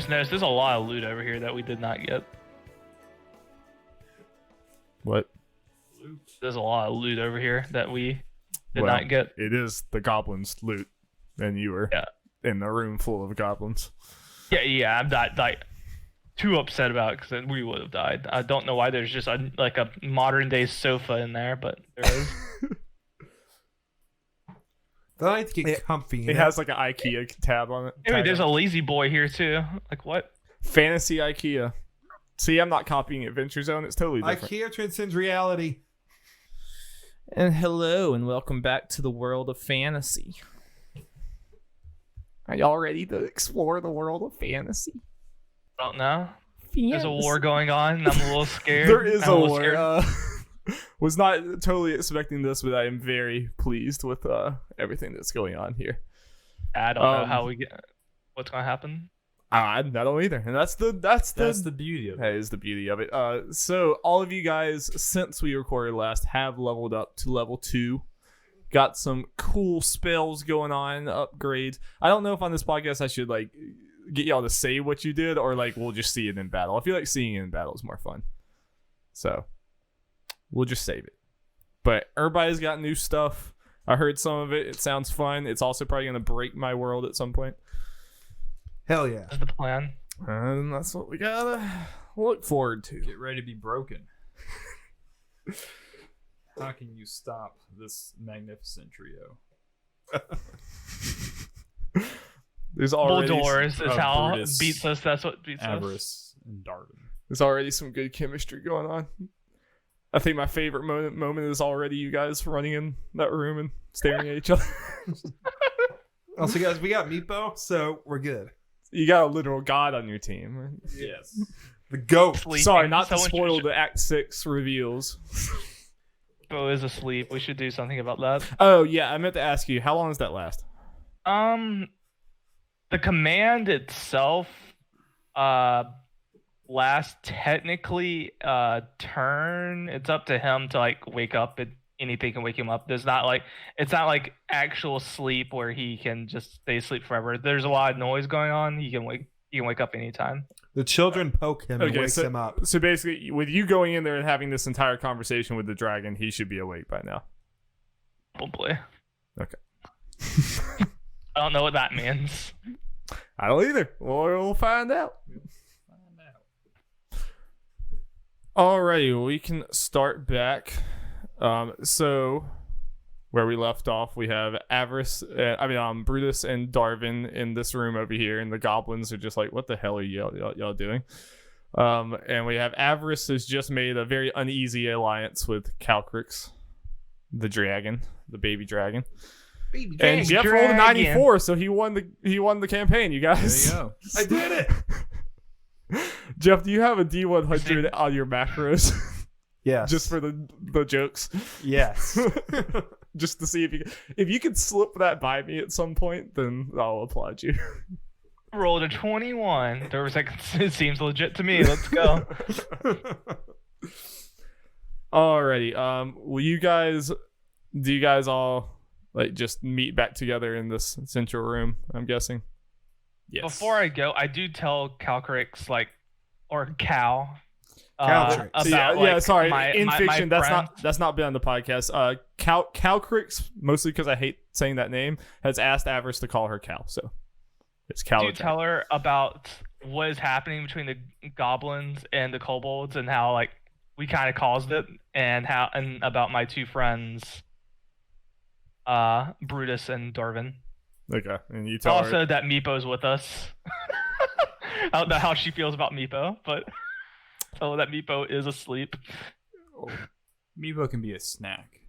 just noticed there's a lot of loot over here that we did not get. What? There's a lot of loot over here that we did not get. It is the goblins' loot, and you were in a room full of goblins. Yeah, I'm not like too upset about it because we would have died. I don't know why there's just a modern day sofa in there, but there is. They like to get comfy. It has like an IKEA tab on it. Hey, there's a lazy boy here too. Like what? Fantasy IKEA. See, I'm not copying Adventure Zone. It's totally different. IKEA transcends reality. And hello, and welcome back to the world of fantasy. Are y'all ready to explore the world of fantasy? I don't know. Fantasy. There's a war going on, and I'm a little scared. There is I'm a little war. Was not totally expecting this, but I am very pleased with everything that's going on here. I don't know how what's gonna happen. I don't either, and that's the beauty of it. That is the beauty of it. So all of you guys, since we recorded last, have leveled up to level 2. Got some cool spells going on, upgrades. I don't know if on this podcast I should like get y'all to say what you did, or like we'll just see it in battle. I feel like seeing it in battle is more fun, so we'll just save it. But everybody's got new stuff. I heard some of it. It sounds fun. It's also probably gonna break my world at some point. Hell yeah. That's the plan. And that's what we gotta look forward to. Get ready to be broken. How can you stop this magnificent trio? There's already Doors is how Brutus, it beats us. That's what beats us. Avarice and Darwin. There's already some good chemistry going on. I think my favorite moment is already you guys running in that room and staring at each other. Also, guys, we got Meepo, so we're good. You got a literal god on your team. Right? Yes. The goat. Sleeping. Sorry, not to Someone spoil should- the Act 6 reveals. Bo is asleep. We should do something about that. Oh, yeah, I meant to ask you, how long does that last? The command itself lasts technically a turn. It's up to him to like wake up. Anything can wake him up. It's not like actual sleep where he can just stay asleep forever. There's a lot of noise going on. He can wake up anytime. The children poke him and wakes him up. So basically, with you going in there and having this entire conversation with the dragon, he should be awake by now. Probably. Okay. I don't know what that means. I don't either. We'll find out. Alrighty, we can start back. So where we left off, we have Brutus and Darwin in this room over here, and the goblins are just like, what the hell are y'all doing? And we have Avarice has just made a very uneasy alliance with Calcrix, the dragon, the baby dragon. And Jeff rolled a 94, so he won the campaign, you guys. There you go. I did it. Jeff, do you have a D100 on your macros? Yes. Just for the jokes. Yes. Just to see if you could slip that by me at some point, then I'll applaud you. Rolled a 21. There was like, it seems legit to me. Let's go. Alrighty. Do you guys all like just meet back together in this central room? I'm guessing. Yes. Before I go, I do tell Calcrix or Cal. Calcrix. About, sorry. In my fiction, friend. that's not been on the podcast. Calcrix, mostly because I hate saying that name, has asked Avarice to call her Cal. So it's Cal. Do tell her about what is happening between the goblins and the kobolds and how like we kind of caused it, and about my two friends, Brutus and Darwin. Okay, and you tell also her that Meepo's with us. I don't know how she feels about Meepo, but tell her that Meepo is asleep. Meepo can be a snack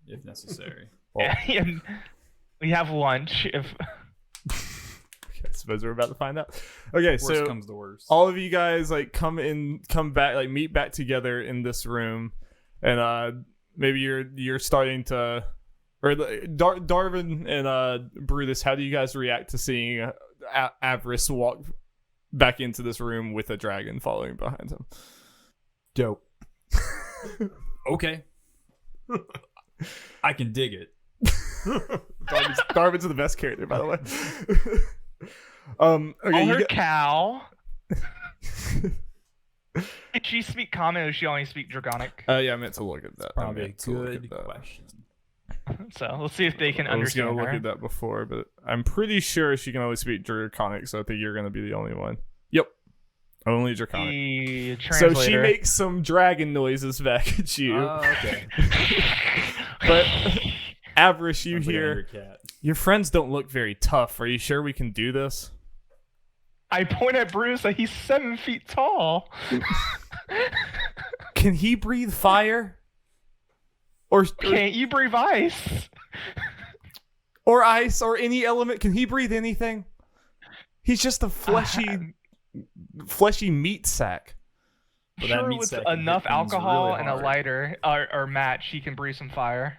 if necessary. And we have lunch if. I suppose we're about to find out. Okay, Worst so comes to worst. all of you guys like come back, like meet back together in this room, and maybe you're starting to, or Darwin and Brutus. How do you guys react to seeing Avarice walk back into this room with a dragon following behind him? Dope. Okay. I can dig it. Darwin's the best character, by the way. Okay, Call her Cal. Did she speak Common or does she only speak Draconic? yeah, I meant to look at that. Probably I a meant to look at good that. question. So let's see if they can I was understand gonna look her. at that before, but I'm pretty sure she can only speak Draconic, so I think you're gonna be the only one. Yep, only Draconic. The So she translator. makes some dragon noises back at you. Okay. But Avarice, you Sounds like an hear angry cat. your friends don't look very tough. Are you sure we can do this? I point at Bruce like he's 7 feet tall. Can he breathe fire? Or Can't you breathe ice? or ice or any element? Can he breathe anything? He's just a fleshy meat sack. But that Sure, meat with sack can hit enough things alcohol really and a hard. lighter or match, he can breathe some fire.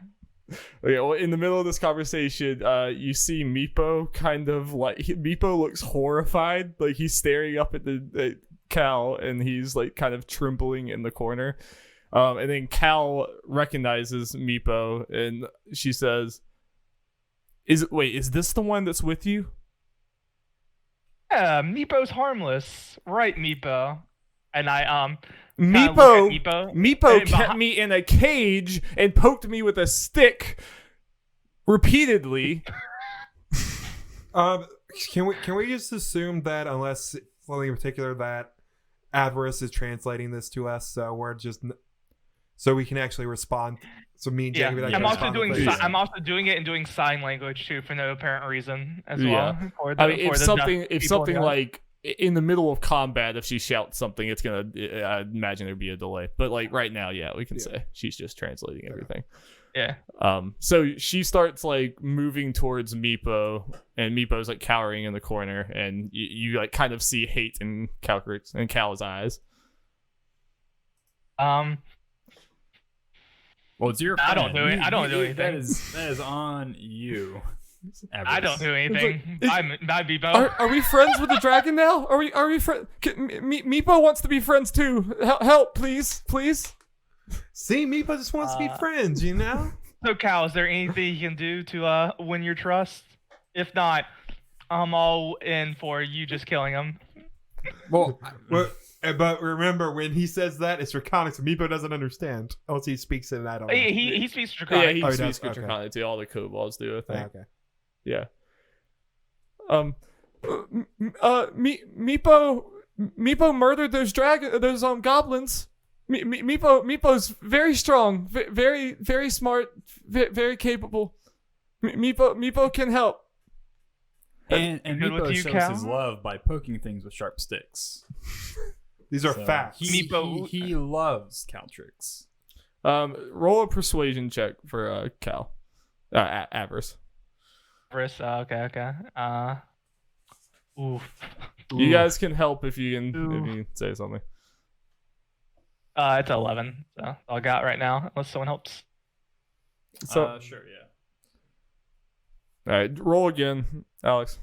Okay, well, in the middle of this conversation, you see Meepo kind of like Meepo looks horrified, like he's staring up at the Cal, and he's like kind of trembling in the corner. And then Cal recognizes Meepo, and she says, "Is this the one that's with you?" Yeah, Meepo's harmless, right, Meepo? And I Meepo Hey, kept me in a cage and poked me with a stick repeatedly. Can we just assume that unless something in particular that Avarice is translating this to us, so we're just so we can actually respond. So me and yeah, Jamie, I'm also doing I'm also doing it and doing sign language too for no apparent reason as well. For the, I mean, for if the something deaf people in the- like in the middle of combat, if she shouts something, it's gonna. I imagine there'd be a delay. But like right now, yeah, we can say she's just translating everything. yeah. So she starts like moving towards Meepo, and Meepo's like cowering in the corner, and you like kind of see hate in Cal's eyes. Well, it's your I don't friend. do it. I don't do anything. That is on you. I don't do anything. It's I'd be both. Are we friends with the dragon now? Are we friends? Meepo wants to be friends too. Help, please. See, Meepo just wants to be friends, you know. So, Cal, is there anything you can do to win your trust? If not, I'm all in for you just killing him. Well, but remember when he says that it's Draconic, so Meepo doesn't understand. Unless he speaks in that. He speaks Yeah, Draconic. he Oh, he speaks does? Okay. Draconic too. All the kobolds do, I think. Okay. Yeah. Meepo murdered those goblins. Meepo's very strong, very smart, very capable. Meepo can help. And Good with Meepo you, shows Cal? his love by poking things with sharp sticks. These are So facts. He loves Caltrix. Roll a persuasion check for Cal. Avarice. Okay. Oof. You guys can help if you say something. It's 11. So that's all I got right now, unless someone helps. So Sure, yeah. all right, roll again, Alex.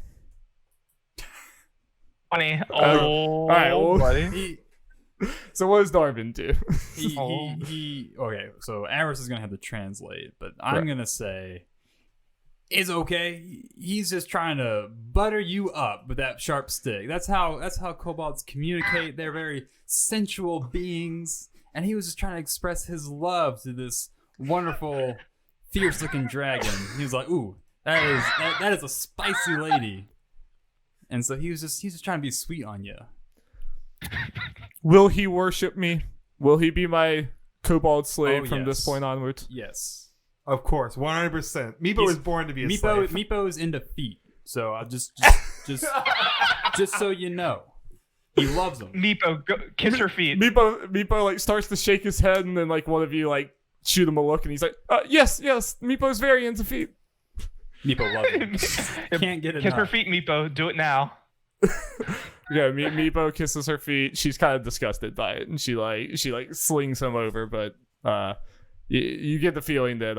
20. all right, well, buddy. So what does Darvin do? Okay, so Avarice is gonna have to translate, but I'm gonna say it's okay. He's just trying to butter you up with that sharp stick. That's how kobolds communicate. They're very sensual beings, and he was just trying to express his love to this wonderful, fierce-looking dragon. He was like, "Ooh, that is a spicy lady," and so he's just trying to be sweet on you. Will he worship me? Will he be my kobold slave from this yes. point onwards? Yes. Of course, 100%. Meepo was born to be a slave. Meepo is into feet, so I'll just so you know, he loves them. Meepo, go, kiss her feet. Meepo like starts to shake his head, and then like one of you like shoot him a look, and he's like, yes, Meepo's very into feet. Meepo loves them. Can't get enough. Kiss her feet, Meepo. Do it now. Yeah, Meepo kisses her feet. She's kind of disgusted by it, and she slings him over, but you get the feeling that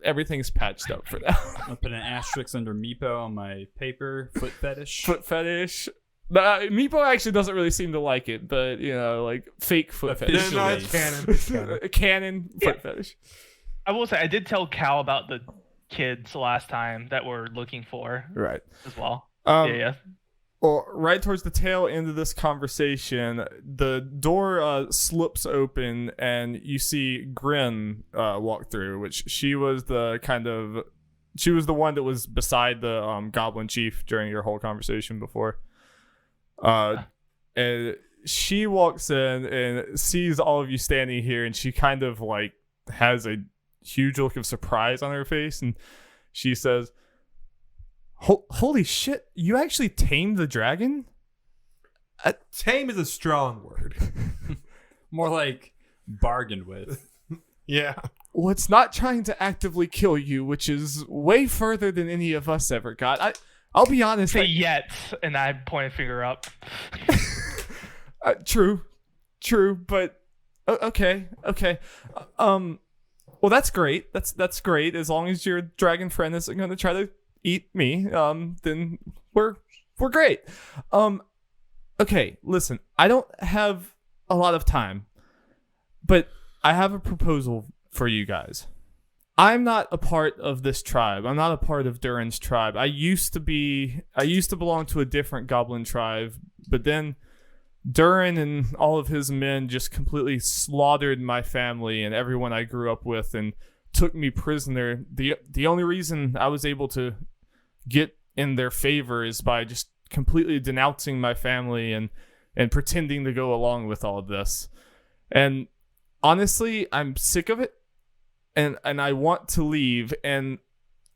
everything's patched up for now. I'll put an asterisk under Meepo on my paper. Foot fetish. Foot fetish. Meepo actually doesn't really seem to like it, but like fake foot fetish. No, it's canon. It's canon. Canon foot fetish. I will say, I did tell Cal about the kids last time that we're looking for Right. as well. Um, yeah. Well, right towards the tail end of this conversation, the door slips open, and you see Grin walk through. Which she was the one that was beside the Goblin Chief during your whole conversation before. And she walks in and sees all of you standing here, and she kind of like has a huge look of surprise on her face, and she says, holy shit, you actually tamed the dragon? Tame is a strong word. More like bargained with. Yeah. Well, it's not trying to actively kill you, which is way further than any of us ever got. I'll be honest. Yet, and I point a finger up. True, but okay. Well, that's great. That's great. As long as your dragon friend isn't going to try to eat me, then we're great. Okay, listen, I don't have a lot of time, but I have a proposal for you guys. I'm not a part of this tribe. I'm not a part of Durin's tribe. I used to belong to a different goblin tribe, but then Durin and all of his men just completely slaughtered my family and everyone I grew up with and took me prisoner. The only reason I was able to get in their favor is by just completely denouncing my family and pretending to go along with all of this. And honestly, I'm sick of it, and I want to leave, and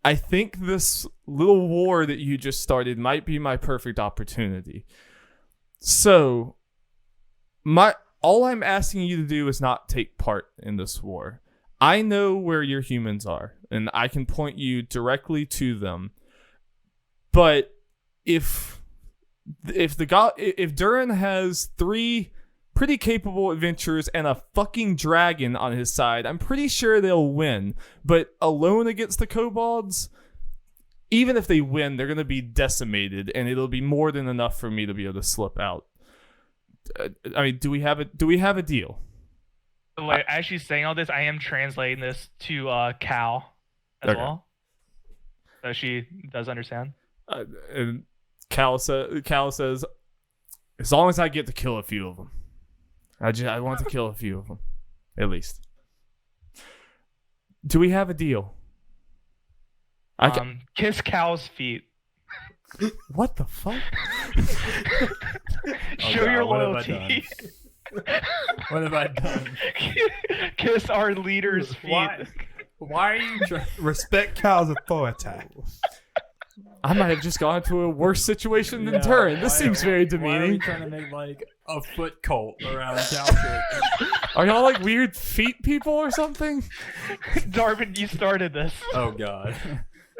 I think this little war that you just started might be my perfect opportunity. So all I'm asking you to do is not take part in this war. I know where your humans are, and I can point you directly to them. But if Durin has 3 pretty capable adventurers and a fucking dragon on his side, I'm pretty sure they'll win. But alone against the kobolds, even if they win, they're going to be decimated, and it'll be more than enough for me to be able to slip out. I mean, do we have a deal? Like, as she's saying all this, I am translating this to Cal as well, so she does understand. And Cal says, as long as I get to kill a few of them, I want to kill a few of them, at least. Do we have a deal? Kiss Cal's feet. What the fuck? Show your loyalty. What have I done? Kiss our leader's feet. Why are you Respect Cal's authority. I might have just gone into a worse situation than Turin. This seems very demeaning. Why are you trying to make like a foot cult around Calvert? Are y'all like weird feet people or something? Darvin, you started this. Oh god.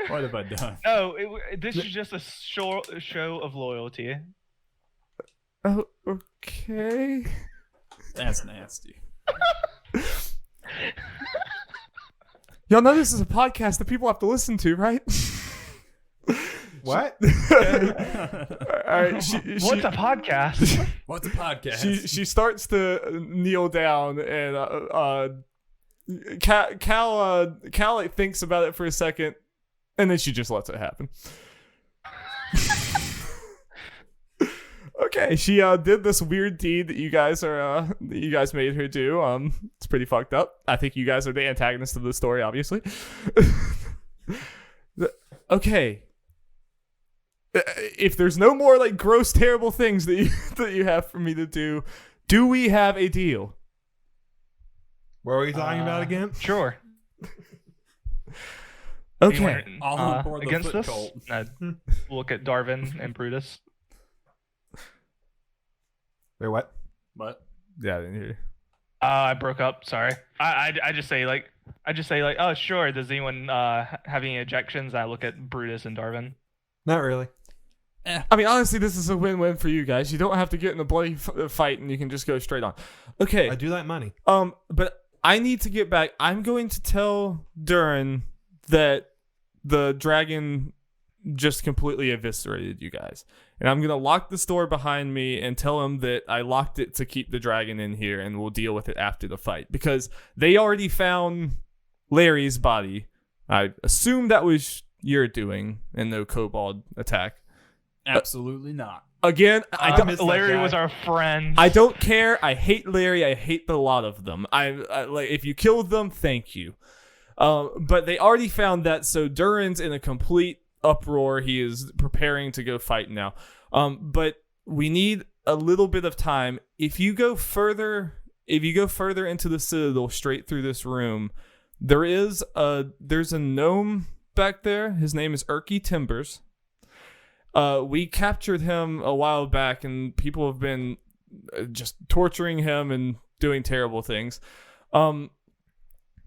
What have I done? No, this is just a show of loyalty. Oh, okay. That's nasty. Y'all know this is a podcast that people have to listen to, right? What? All right, What's a podcast? What's a podcast? She starts to kneel down, and Cal like, thinks about it for a second, and then she just lets it happen. Okay, she did this weird deed that you guys made her do. It's pretty fucked up. I think you guys are the antagonists of the story, obviously. Okay. If there's no more like gross, terrible things that you have for me to do we have a deal? What are we talking about again? Sure. Okay. All on board the against foot this? cult. Look at Darvin and Brutus. Wait, what? What? Yeah, I didn't hear you. I broke up. Sorry. I just say like oh sure. Does anyone have any objections? I look at Brutus and Darvin. Not really. I mean, honestly, this is a win-win for you guys. You don't have to get in a bloody fight, and you can just go straight on. Okay. I do like money. But I need to get back. I'm going to tell Durin that the dragon just completely eviscerated you guys. And I'm going to lock this door behind me and tell him that I locked it to keep the dragon in here, and we'll deal with it after the fight. Because they already found Larry's body. I assume that was your doing and no kobold attack. Absolutely not. Again, I miss that Larry guy. was our friend. I don't care. I hate Larry. I hate the lot of them. I like if you killed them, thank you. But they already found that, so Durin's in a complete uproar. He is preparing to go fight now. But we need a little bit of time. If you go further into the Citadel, straight through this room, there's a gnome back there. His name is Erky Timbers. We captured him a while back, and people have been just torturing him and doing terrible things.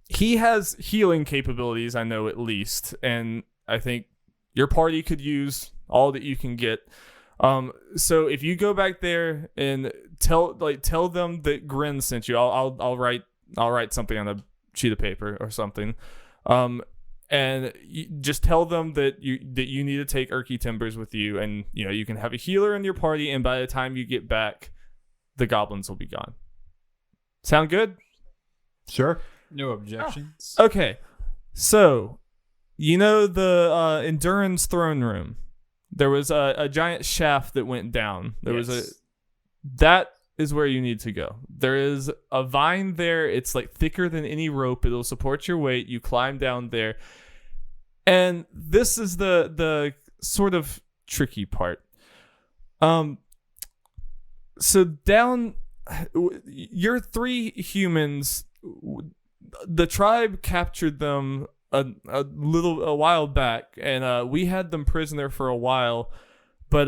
He has healing capabilities, I know, at least, and I think your party could use all that you can get. So if you go back there and tell them that Grin sent you, I'll write something on a sheet of paper or something. And you just tell them that you need to take Erky Timbers with you, and you can have a healer in your party, and by the time you get back, the goblins will be gone. Sound good? Sure. No objections. Okay. So, the in Durin's throne room, there was a giant shaft that went down. That is where you need to go. There is a vine there. It's like thicker than any rope. It'll support your weight. You climb down there. And this is the sort of tricky part. So down, your 3 humans, the tribe captured them a while back, and we had them prisoner for a while. But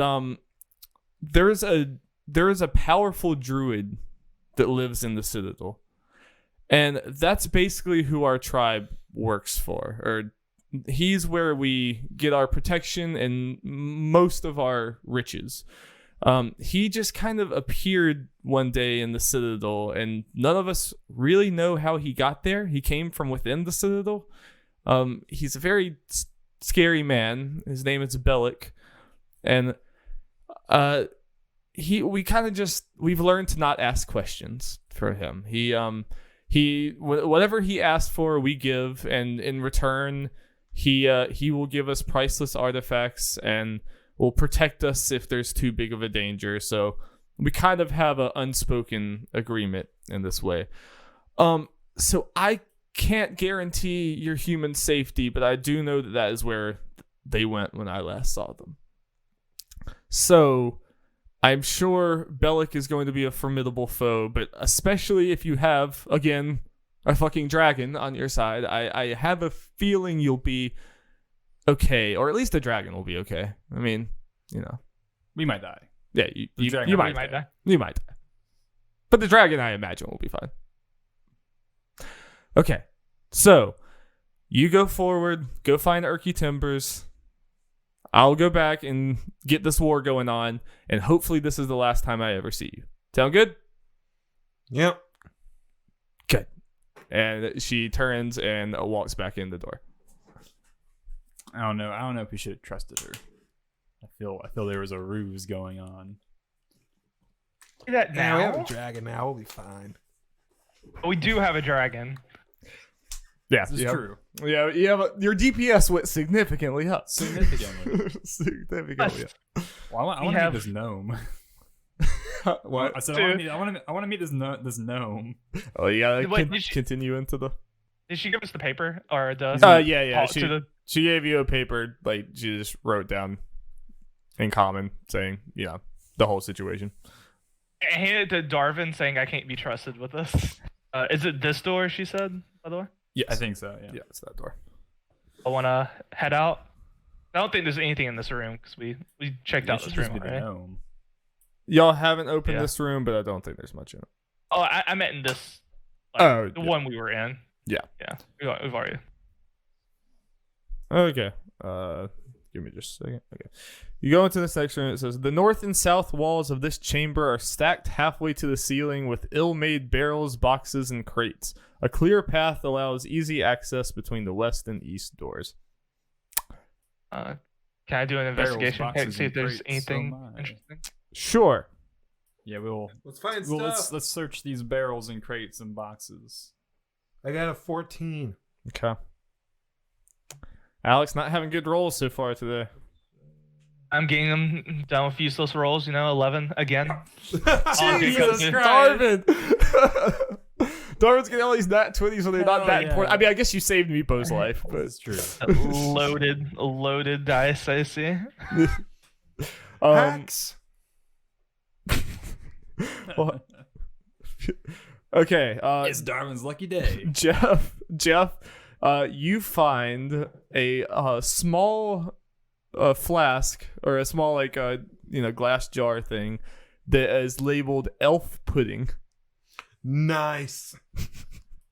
there is a powerful druid that lives in the Citadel, and that's basically who our tribe works for. Or he's where we get our protection and most of our riches. He just kind of appeared one day in the Citadel, and none of us really know how he got there. He came from within the Citadel. He's a very scary man. His name is Bellic, and we've learned to not ask questions for him. He whatever he asked for, we give, and in return, he will give us priceless artifacts and will protect us if there's too big of a danger. So we kind of have an unspoken agreement in this way. So I can't guarantee your human safety, but I do know that is where they went when I last saw them. So I'm sure Bellic is going to be a formidable foe, but especially if you have, again, a fucking dragon on your side, I have a feeling you'll be okay, or at least the dragon will be okay. I mean, we might die. Yeah, you might might die. You might die. But the dragon, I imagine, will be fine. Okay, so you go forward, go find Erky Timbers. I'll go back and get this war going on, and hopefully this is the last time I ever see you. Sound good? Yep. Good. And she turns and walks back in the door. I don't know if we should have trusted her. I feel there was a ruse going on. Do that Now we have a now. dragon now. We'll be fine. We do have a dragon. Yeah, This is true. Yeah, your DPS went significantly up. Significantly. Significantly up. Well, I want to meet this gnome. What? I said I want to meet this gnome. Oh, you gotta Wait, did she- continue into the. Did she give us the paper or the? Yeah. to She gave you a paper, like she just wrote down in common, saying, the whole situation. I handed it to Darvin, saying I can't be trusted with this. Is it this door? She said, by the way. Yes. I think so. Yeah. Yeah, it's that door. I want to head out. I don't think there's anything in this room because we checked out It should this just room be the already. gnome. Y'all haven't opened Yeah. this room, but I don't think there's much in it. Oh, I meant in this. Oh, the yeah. one we were in. Yeah. Yeah, we've already. Okay. Give me just a second. Okay. You go into the section and it says, the north and south walls of this chamber are stacked halfway to the ceiling with ill-made barrels, boxes, and crates. A clear path allows easy access between the west and east doors. Can I do an Barrels, investigation check, boxes, see if and there's crates. anything Oh my. interesting? Sure. Yeah, we'll Let's find let's search these barrels and crates and boxes. I got a 14. Okay. Alex not having good rolls so far today. I'm getting them done with useless rolls. 11 again. Jesus, good. Darvin. Darvin's getting all these nat 20s when they're not Hell that yeah. important. I mean, I guess you saved Meepo's life, but That's true. Loaded dice, I see. Hacks. well, okay. It's Darwin's lucky day. Jeff, you find a small flask or a small glass jar thing that is labeled elf pudding. Nice.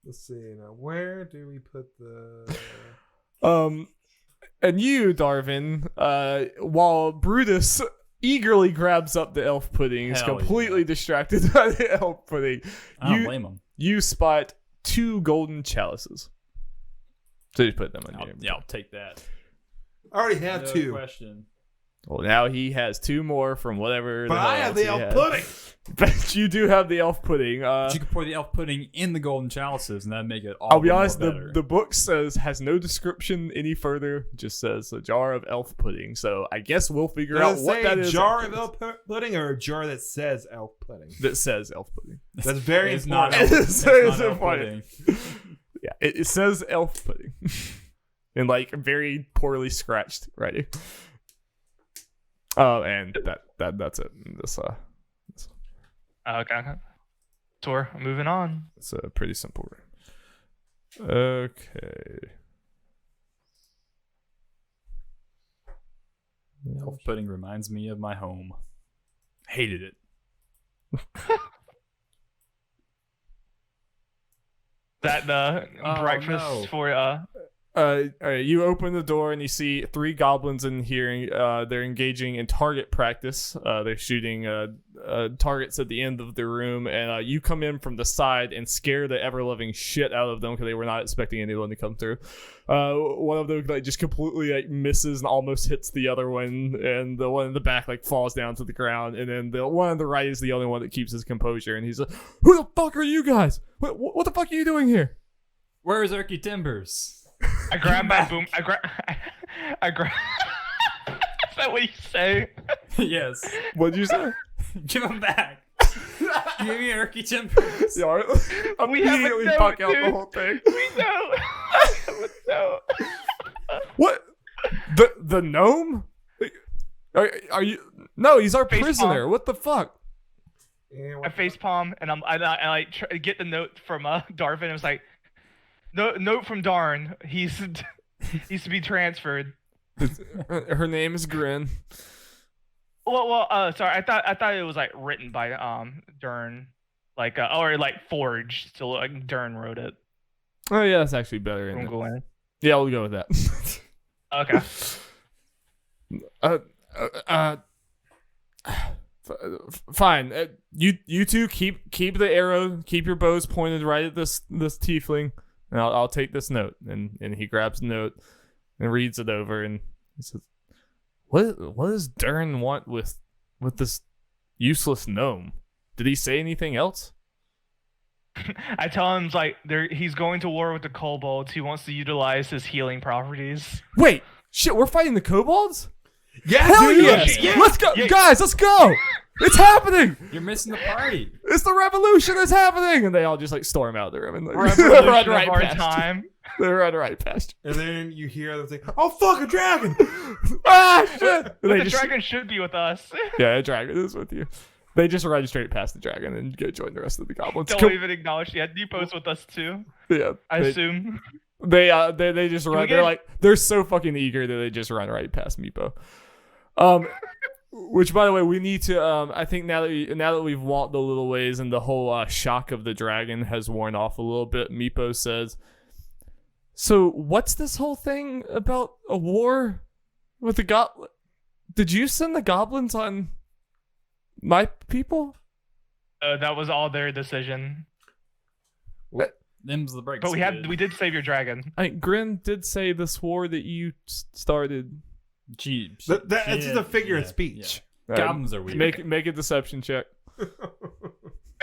Let's see now. Where do we put the? And you, Darvin, while Brutus eagerly grabs up the elf pudding, is Hell completely yeah. distracted by the elf pudding. I don't blame him. You spot 2 golden chalices. So you put them on your. I'll take that. I already have No 2. question. Well, now he has 2 more from whatever. But I have the elf pudding. But you do have the elf pudding. But you could pour the elf pudding in the golden chalices, and that'd make it all. I'll be more honest, better. the book has no description any further. Just says a jar of elf pudding. So I guess we'll figure out Does it what say that is. jar of elf pudding or a jar that says elf pudding? That says elf pudding. That's very It's not important. elf, It's it's not elf important. pudding. Yeah, it says elf pudding. In very poorly scratched writing. Oh, and that's it. Okay. So we're moving on. It's a pretty simple room. Okay. Elf pudding reminds me of my home. Hated it. That breakfast no. for All right, you open the door and you see 3 goblins in here. They're engaging in target practice. They're shooting targets at the end of the room, and you come in from the side and scare the ever-loving shit out of them because they were not expecting anyone to come through. One of them just completely misses and almost hits the other one, and the one in the back falls down to the ground. And then the one on the right is the only one that keeps his composure, and he's like, "Who the fuck are you guys? What the fuck are you doing here?" Where is Erky Timbers? I grab my boom. I grab. Is that what you say? Yes. What'd you say? Give him back. Give me Erky Timbers. Yeah, We have a immediately note, fuck out the dude. whole thing. We know. No. What? The gnome? Are you? No, he's our Face prisoner. palm. What the fuck? I facepalm and I get the note from Darvin. It was like, note from Darn. He's to be transferred. Her name is Grin. Well, sorry. I thought it was written by Dern, or forged. So Dern wrote it. Oh yeah, that's actually better. Isn't it? Go in. Yeah, we'll go with that. Okay. Fine. You two keep the arrow. Keep your bows pointed right at this tiefling, and I'll take this note. And he grabs the note and reads it over, and he says, "What does Dern want with this useless gnome? Did he say anything else?" I tell him he's going to war with the kobolds. He wants to utilize his healing properties. Wait, shit, we're fighting the kobolds? Yeah, Hell dude. yes! Yeah. Let's go, Yeah. guys. Let's go! It's happening! You're missing the party. It's the revolution is happening! And they all just storm out of the room and Revolution run right of our past you. time. They run right past And then you hear them say, "Oh fuck, a dragon!" you. Ah, shit! And But they the just, dragon should be with us. yeah, a dragon is with you. They just run straight past the dragon and go join the rest of the goblins. Don't even acknowledge. Yeah, Depot's with us too. Yeah, I they, assume. they just run. we They're get- they're so fucking eager that they just run right past Meepo. Which, by the way, we need to. I think now that we've walked a little ways and the whole shock of the dragon has worn off a little bit, Meepo says, "So what's this whole thing about a war with the goblin? Did you send the goblins on my people?" That was all their decision. Them's the breaks. But we did save your dragon. Grin did say this war that you started. It's That's just a figure of speech. Goblins are weird. Make a deception check.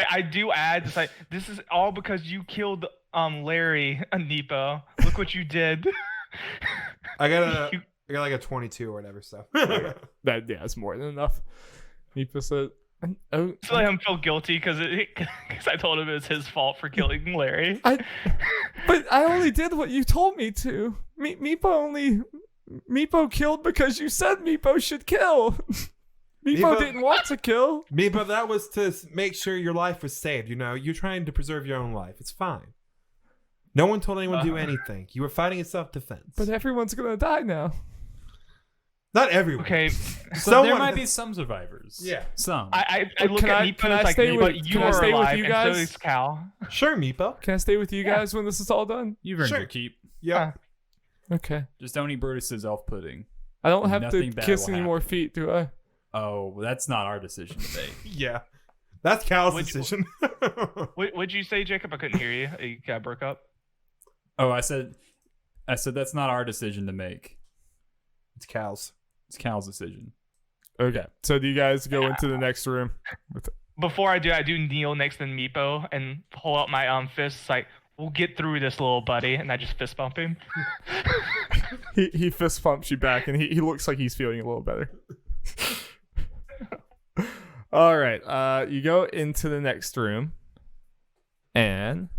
I do add this is all because you killed Larry Nepo. Look what you did. I got I got like a 22 or whatever. So It's more than enough. Meepo said, "Oh, So let him feel guilty because I told him it was his fault for killing Larry. but I only did what you told me to. Meepo killed because you said Meepo should kill. Meepo didn't want to kill. Meepo, that was to make sure your life was saved. You know, you're trying to preserve your own life. It's fine. No one told anyone to do anything. You were fighting in self-defense. But everyone's gonna die now. Not everyone. Okay, So there might be some survivors. Yeah. Some. I look at Meepo can I as like, stay with- but you can I are stay with alive, you and guys? so is Cal. Sure, Meepo. Can I stay with you guys when this is all done? You've earned Sure. your keep. Yeah. Okay. Just don't eat Brutus's elf pudding. I don't have Nothing to bad kiss will any more happen. feet, do I? Oh, well, that's not our decision today. Yeah. That's Cal's Which- decision. What'd you say, Jacob? I couldn't hear you. You got broke up. Oh, I said that's not our decision to make. It's Cal's. It's Cal's decision. Okay. So do you guys go into the next room? Before I do kneel next to Meepo and pull out my fists like, we'll get through this, little buddy, and I just fist bump him. He fist bumps you back, and he looks like he's feeling a little better. All right. You go into the next room, and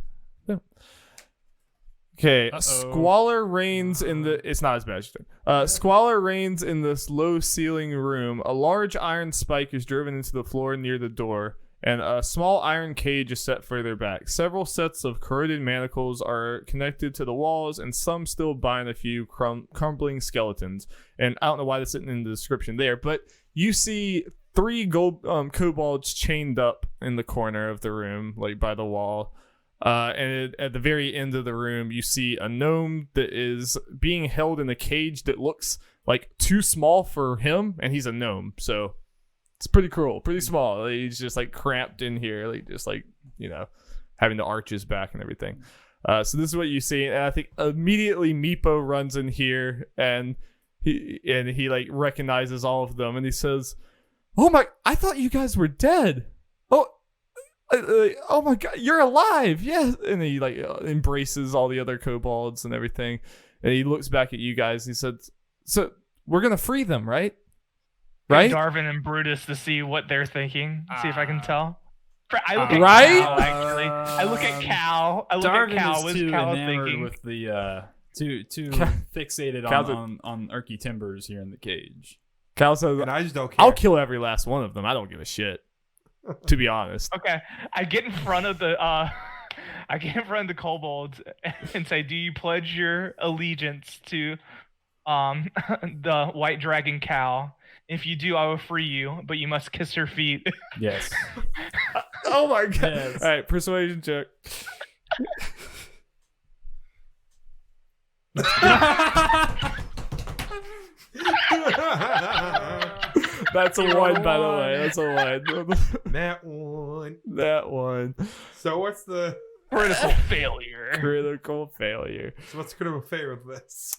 okay, squalor reigns in the. It's not as bad as you think. Squalor reigns in this low ceiling room. A large iron spike is driven into the floor near the door, and a small iron cage is set further back. Several sets of corroded manacles are connected to the walls, and some still bind a few crumbling skeletons. And I don't know why that's sitting in the description there, but you see 3 kobolds chained up in the corner of the room, like by the wall. And at the very end of the room, you see a gnome that is being held in a cage that looks like too small for him, and he's a gnome, so it's pretty cruel, pretty small. Like, he's just like cramped in here, like just like, you know, having to arch his back and everything. So this is what you see, and I think immediately Meepo runs in here, and he like recognizes all of them, and he says, "Oh my! I thought you guys were dead. Oh my god, you're alive!" Yes, and he like embraces all the other kobolds and everything, and he looks back at you guys. And he said, "So we're gonna free them, right? Right?" Darvin and Brutus to see what they're thinking. See if I can tell. I look at Right? Cal, actually. I look at Cal. I look Darvin at Cal. is What's too Cal enamored thinking? with the too fixated Cal's on Erky Timbers here in the cage. Cal says, And I just don't care. "I'll kill every last one of them. I don't give a shit." To be honest. Okay, I get in front of the kobolds and say, "Do you pledge your allegiance to the white dragon Cal? If you do, I will free you, but you must kiss her feet." Yes. Oh my god. Yes. All right, persuasion check. That's a 1, by the way. That's a 1. That one. That one. So what's the Critical failure. Critical failure. so what's critical failure with this?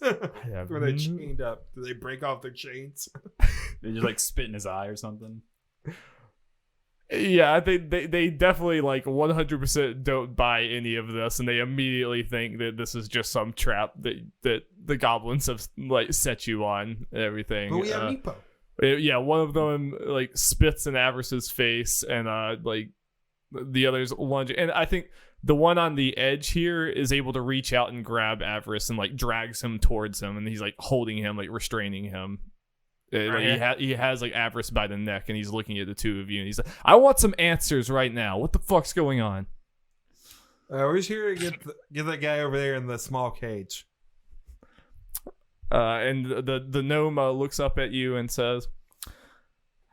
have Were they no- chained up? Do they break off their chains? They just like spit in his eye or something. Yeah, I think they definitely like 100% don't buy any of this, and they immediately think that this is just some trap that the goblins have like set you on and everything. But we have Meepo. Yeah, one of them like spits in Avarice's face, and like the others lunge. And I think the one on the edge here is able to reach out and grab Avarice and like drags him towards him, and he's like holding him, like restraining him. Like, he has like Avarice by the neck, and he's looking at the two of you, and he's like, "I want some answers right now. What the fuck's going on?" We're just here to get that guy over there in the small cage. And the gnome looks up at you and says,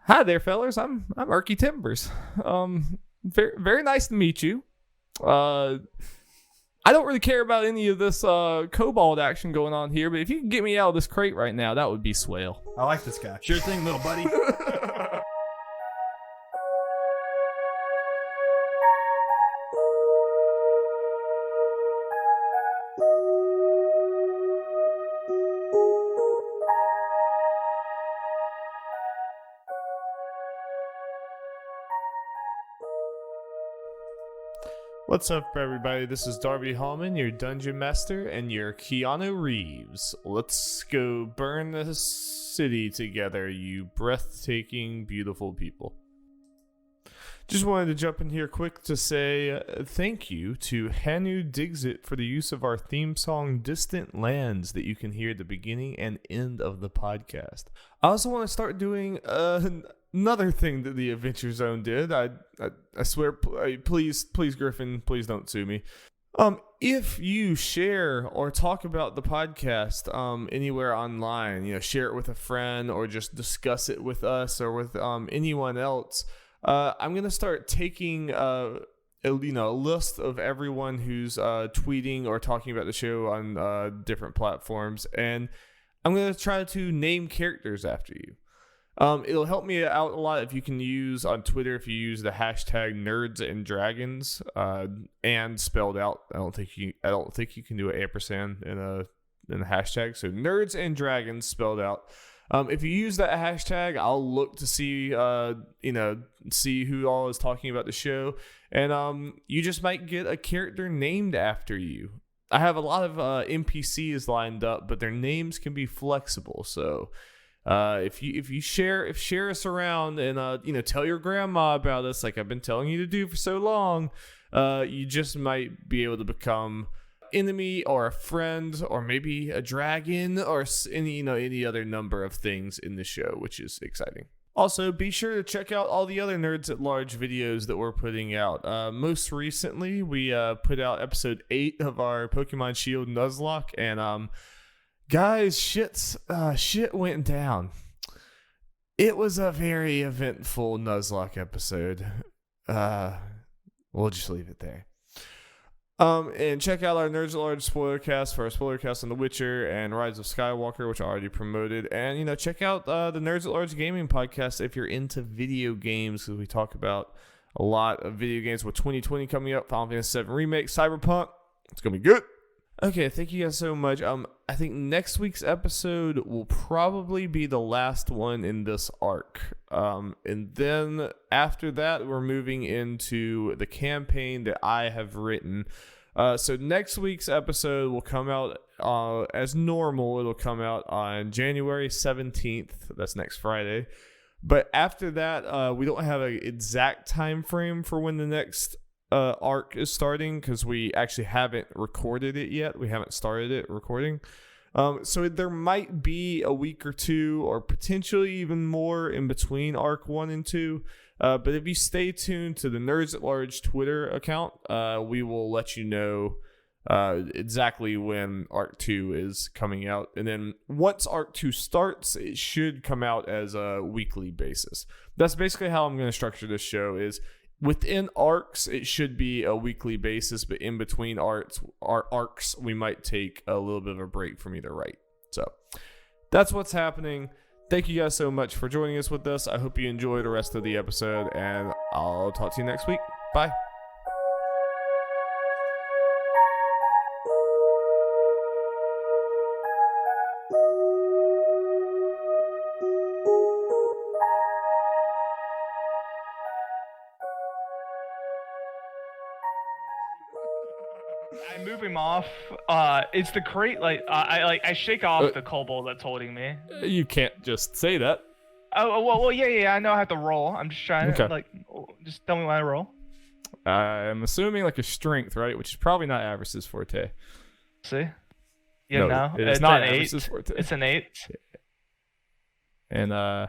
"Hi there, fellas. I'm Erky Timbers. Very very nice to meet you. I don't really care about any of this kobold action going on here, but if you can get me out of this crate right now, that would be swell." I like this guy. Sure thing, little buddy. What's up, everybody? This is Darby Hallman, your Dungeon Master, and your Keanu Reeves. Let's go burn the city together, you breathtaking, beautiful people. Just wanted to jump in here quick to say thank you to Hanu Digsit for the use of our theme song Distant Lands that you can hear at the beginning and end of the podcast. I also want to start doing another thing that the Adventure Zone did. I swear, please Griffin, please don't sue me. If you share or talk about the podcast anywhere online, share it with a friend or just discuss it with us or with anyone else, I'm going to start taking a list of everyone who's tweeting or talking about the show on different platforms, and I'm going to try to name characters after you. It'll help me out a lot if you can use on Twitter, if you use the hashtag Nerds and Dragons, and spelled out. I don't think you can do an ampersand in a hashtag. So Nerds and Dragons spelled out. If you use that hashtag, I'll look to see see who all is talking about the show, and you just might get a character named after you. I have a lot of NPCs lined up, but their names can be flexible. So if you share us around and tell your grandma about us, like I've been telling you to do for so long, you just might be able to become enemy or a friend or maybe a dragon or any other number of things in the show, which is exciting. Also, be sure to check out all the other Nerds at Large videos that we're putting out. Most recently, we put out episode 8 of our Pokemon Shield Nuzlocke, and guys, shit went down. It was a very eventful Nuzlocke episode. We'll just leave it there. And check out our Nerds at Large Spoilercast for our Spoilercast on The Witcher and Rise of Skywalker, which I already promoted. And, check out the Nerds at Large Gaming Podcast if you're into video games, because we talk about a lot of video games with 2020 coming up, Final Fantasy VII Remake, Cyberpunk. It's going to be good. Okay, thank you guys so much. I think next week's episode will probably be the last one in this arc. And then after that, we're moving into the campaign that I have written. So next week's episode will come out as normal. It'll come out on January 17th. That's next Friday. But after that, we don't have an exact time frame for when the next arc is starting, because we actually haven't recorded it yet. We haven't started it recording. So there might be a week or two or potentially even more in between arc 1 and 2. But if you stay tuned to the Nerds at Large Twitter account, we will let you know exactly when arc 2 is coming out. And then once arc 2 starts, it should come out as a weekly basis. That's basically how I'm going to structure this show. Is within arcs, it should be a weekly basis, but in between arcs, we might take a little bit of a break from either right. So that's what's happening. Thank you guys so much for joining us with this. I hope you enjoy the rest of the episode, and I'll talk to you next week. Bye. I move him off. It's the crate. I shake off the kobold that's holding me. You can't just say that. Oh well, yeah. I know I have to roll. I'm just trying Okay. just tell me when I roll. I'm assuming like a strength, right? Which is probably not Avarice's forte. See? Yeah, No, no. it is It's not an 8. Avarice's forte. It's an 8. And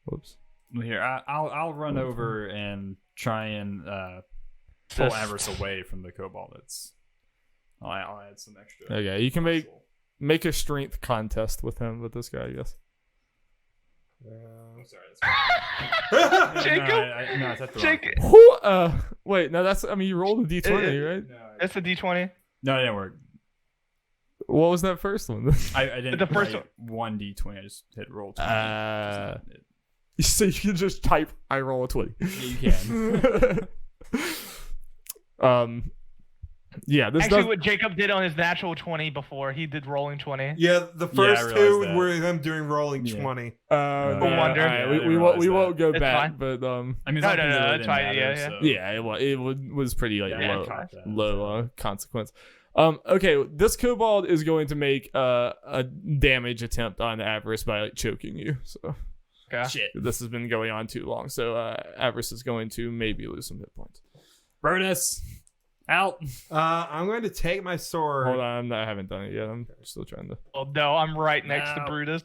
whoops. Here, I'll run over and try and pull Avarice away from the kobold. I'll add some extra. Okay, you can make a strength contest with this guy, I guess. I'm sorry. Jacob? No, I the Jacob. wrong thing. Wait, no, you rolled a d20, right? No, It's a D20. no, it didn't work. What was that first one? I didn't. The first write 1d20. I just hit roll 20. So you can just type, I roll a 20. Yeah, you can. Yeah, this Actually, does. what Jacob did on his natural 20 before, he did rolling 20. Yeah, the I first realized two that. were them doing rolling Yeah. 20. No, wonder. all right, Yeah, I we didn't won't realize go It's back, fine. but I mean, it's No, not no, really no, didn't it's fine, matter, yeah, so- yeah, it was pretty like Yeah, low, fuck that. low consequence. Okay, this kobold is going to make a damage attempt on Avarice by like choking you. So Okay. Shit. this has been going on too long. So Avarice is going to maybe lose some hit points. Brutus, out. I'm going to take my sword. Hold on, I haven't done it yet. I'm still trying to. Oh, no, I'm right next to No. Brutus.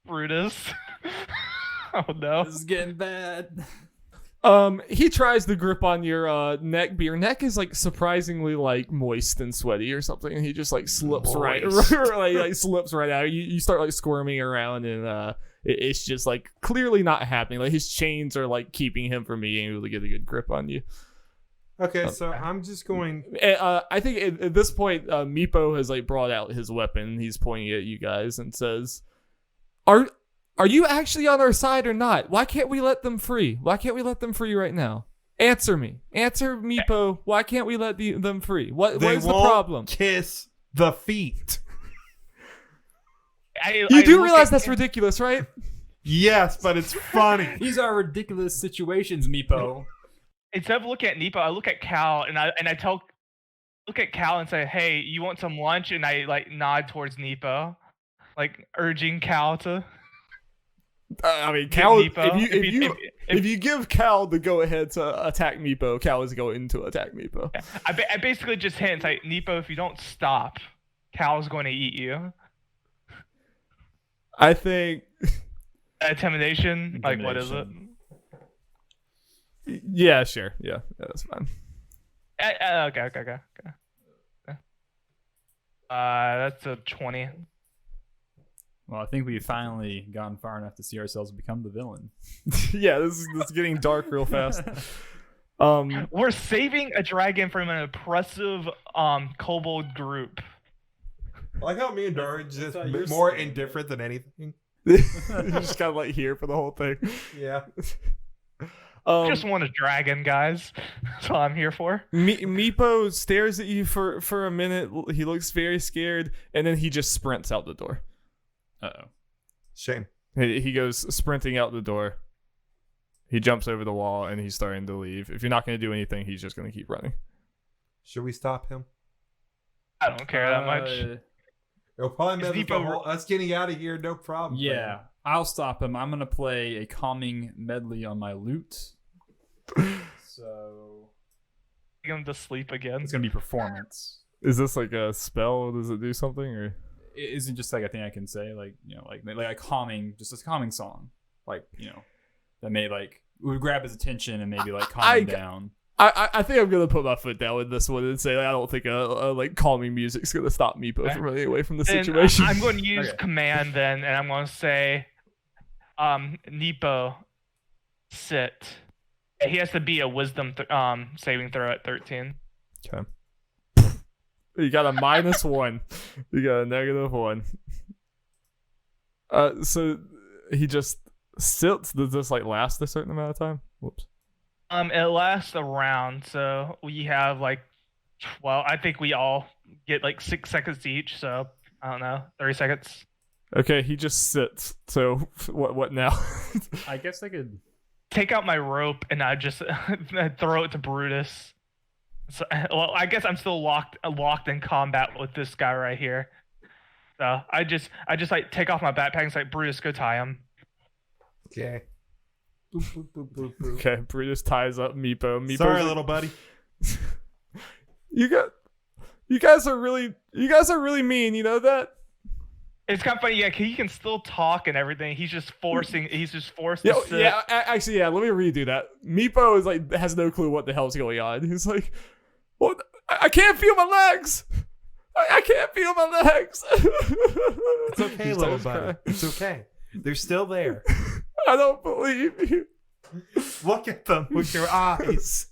Brutus. Oh, no. This is getting bad. He tries to grip on your neck, but your neck is like surprisingly like moist and sweaty or something, and he just like slips right like slips right out. You start like squirming around, and it's just like clearly not happening. Like his chains are like keeping him from being able to get a good grip on you. Okay, so I'm just going. I think at this point, Meepo has like brought out his weapon. He's pointing at you guys and says, Are you actually on our side or not? Why can't we let them free? Why can't we let them free right now? Answer me. Answer Meepo. Why can't we let them free? What They is the won't problem? Kiss the feet. You do realize that's ridiculous, right? Yes, but it's funny. These are ridiculous situations, Meepo. Instead of looking at Nepo, I look at Cal and I look at Cal and say, "Hey, you want some lunch?" And I like nod towards Nepo, like urging Cal to. I mean, Cal. Meepo. If you give Cal the go ahead to attack Meepo, Cal is going to attack Meepo. I basically just hint like, Nepo, if you don't stop, Cal's going to eat you. I think. Intimidation? Like, what is it? Yeah, sure. Yeah, that's fine. Okay. That's a 20. Well, I think we've finally gone far enough to see ourselves become the villain. Yeah, this is getting dark real fast. We're saving a dragon from an oppressive kobold group. I like how me and Dar are just thought you were more scared. indifferent than anything. You just kind of like here for the whole thing. Yeah. Just want a dragon, guys. That's all I'm here for. Meepo stares at you for a minute. He looks very scared, and then he just sprints out the door. Uh-oh. Shame. He goes sprinting out the door. He jumps over the wall, and he's starting to leave. If you're not going to do anything, he's just going to keep running. Should we stop him? I don't care that much. It'll probably Is mess with the Depot- whole, us getting out of here, no problem. Yeah, I'll stop him. I'm gonna play a calming medley on my lute. So Get him to sleep again. it's gonna be performance. Is this like a spell? Does it do something? Or It isn't just like a thing I can say, like like a calming, just a calming song, like that may like would grab his attention and maybe like calm him down. I think I'm gonna put my foot down with this one and say like, I don't think a like calming music's gonna stop Meepo from running away from the Then situation. I'm going to use Okay. command then, and I'm going to say, Nepo, sit. He has to be a wisdom saving throw at 13. Okay. You got a -1. You got a -1. So he just sits. Does this like last a certain amount of time? Whoops. It lasts a round, so we have like 12. I think we all get like 6 seconds each, so I don't know, 30 seconds. Okay, he just sits. So what now? I guess I could. Take out my rope and I just throw it to Brutus. So, well, I guess I'm still locked in combat with this guy right here. So I just like take off my backpack and say, Brutus, go tie him. Okay. Boop, boop, boop, boop, boop. Okay, Brutus ties up Meepo. Meepo's Sorry, like, little buddy. You guys are really mean. You know that? It's kind of funny, yeah. He can still talk and everything. He's just forced to sit. Yeah. Actually, yeah. Let me redo that. Meepo is like has no clue what the hell's going on. He's like, "What? I can't feel my legs. I can't feel my legs." It's okay, little buddy. It's okay. They're still there. I don't believe you. Look at them with your eyes.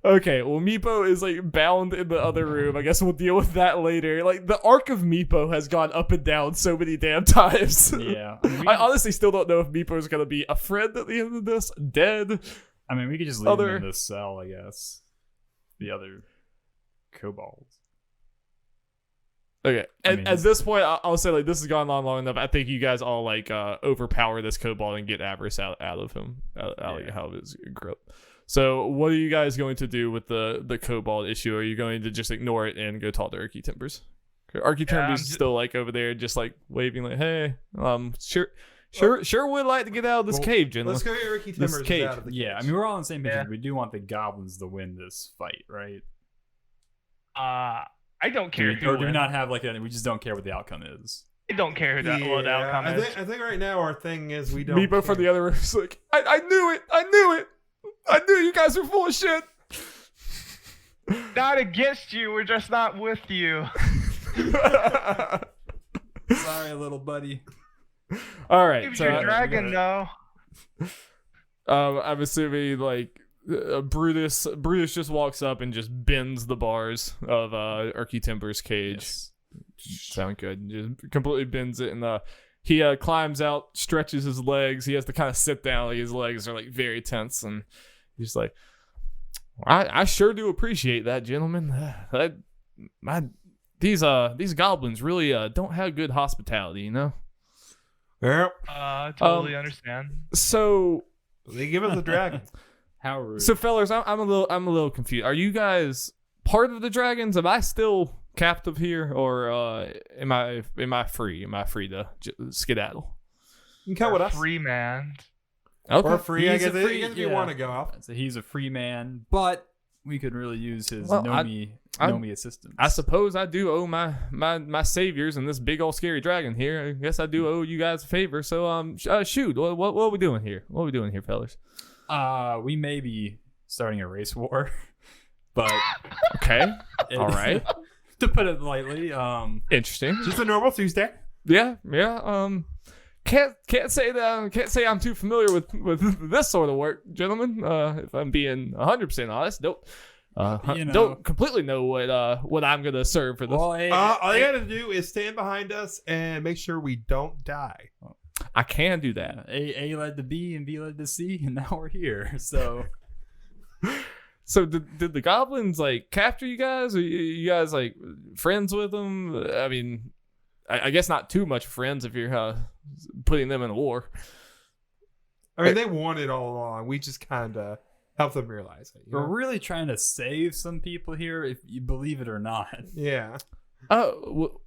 Okay, well, Meepo is like bound in the other room. I guess we'll deal with that later. Like the arc of Meepo has gone up and down so many damn times. Yeah, I honestly still don't know if Meepo is gonna be a friend at the end of this, dead. I mean, we could just leave him in this cell, I guess. The other. kobolds. Okay, I mean, at this point, I'll say like this has gone on long enough. I think you guys all like overpower this kobold and get Avarice out of him, out of his grip. So, what are you guys going to do with the kobold issue? Are you going to just ignore it and go talk to Urky Timbers? Urky Timbers is still like over there, just like waving, like, "Hey, sure would like to get out of this cave, gentlemen." Let's go get Ricky Timbers out of the cage. I mean, we're all on the same page. Yeah. We do want the goblins to win this fight, right? I don't care. Or do we not have like we just don't care what the outcome is? I don't care what the outcome is. I think right now our thing is we don't. Meepo for the other room is like, I knew it. I knew you guys were full of shit. Not against you. We're just not with you. Sorry, little buddy. All right. Who's your dragon, though? I'm assuming like Brutus just walks up and just bends the bars of Urky Timber's cage. Yes. Sound good. Just completely bends it, and he climbs out, stretches his legs. He has to kind of sit down. Like his legs are like very tense, and he's like, I sure do appreciate that, gentlemen. These goblins really don't have good hospitality, you know. Yep. I totally understand. So they give us a dragon. How rude. So, fellas, I'm a little confused. Are you guys part of the dragons? Am I still captive here, or am I free? Am I free to skedaddle? You can come with us. Free man. Okay. Or free, I guess. If you want to go off. So he's a free man, but we could really use his Nomi assistance. I suppose I do owe my saviors and this big old scary dragon here. I guess I do owe you guys a favor. So shoot, what are we doing here? What are we doing here, fellas? We may be starting a race war, but okay, all right. To put it lightly, interesting. Just a normal Tuesday. Yeah. Can't say I'm too familiar with this sort of work, gentlemen. If I'm being 100% honest, don't completely know what I'm gonna serve for this. Well, all you gotta do is stand behind us and make sure we don't die. I can do that. A led to B and B led to C, and now we're here. So did the goblins like capture you guys? Are you guys like friends with them? I mean, I guess not too much friends if you're putting them in a war. I mean, they wanted all along. We just kind of helped them realize it. We're really trying to save some people here, if you believe it or not. Yeah. Oh,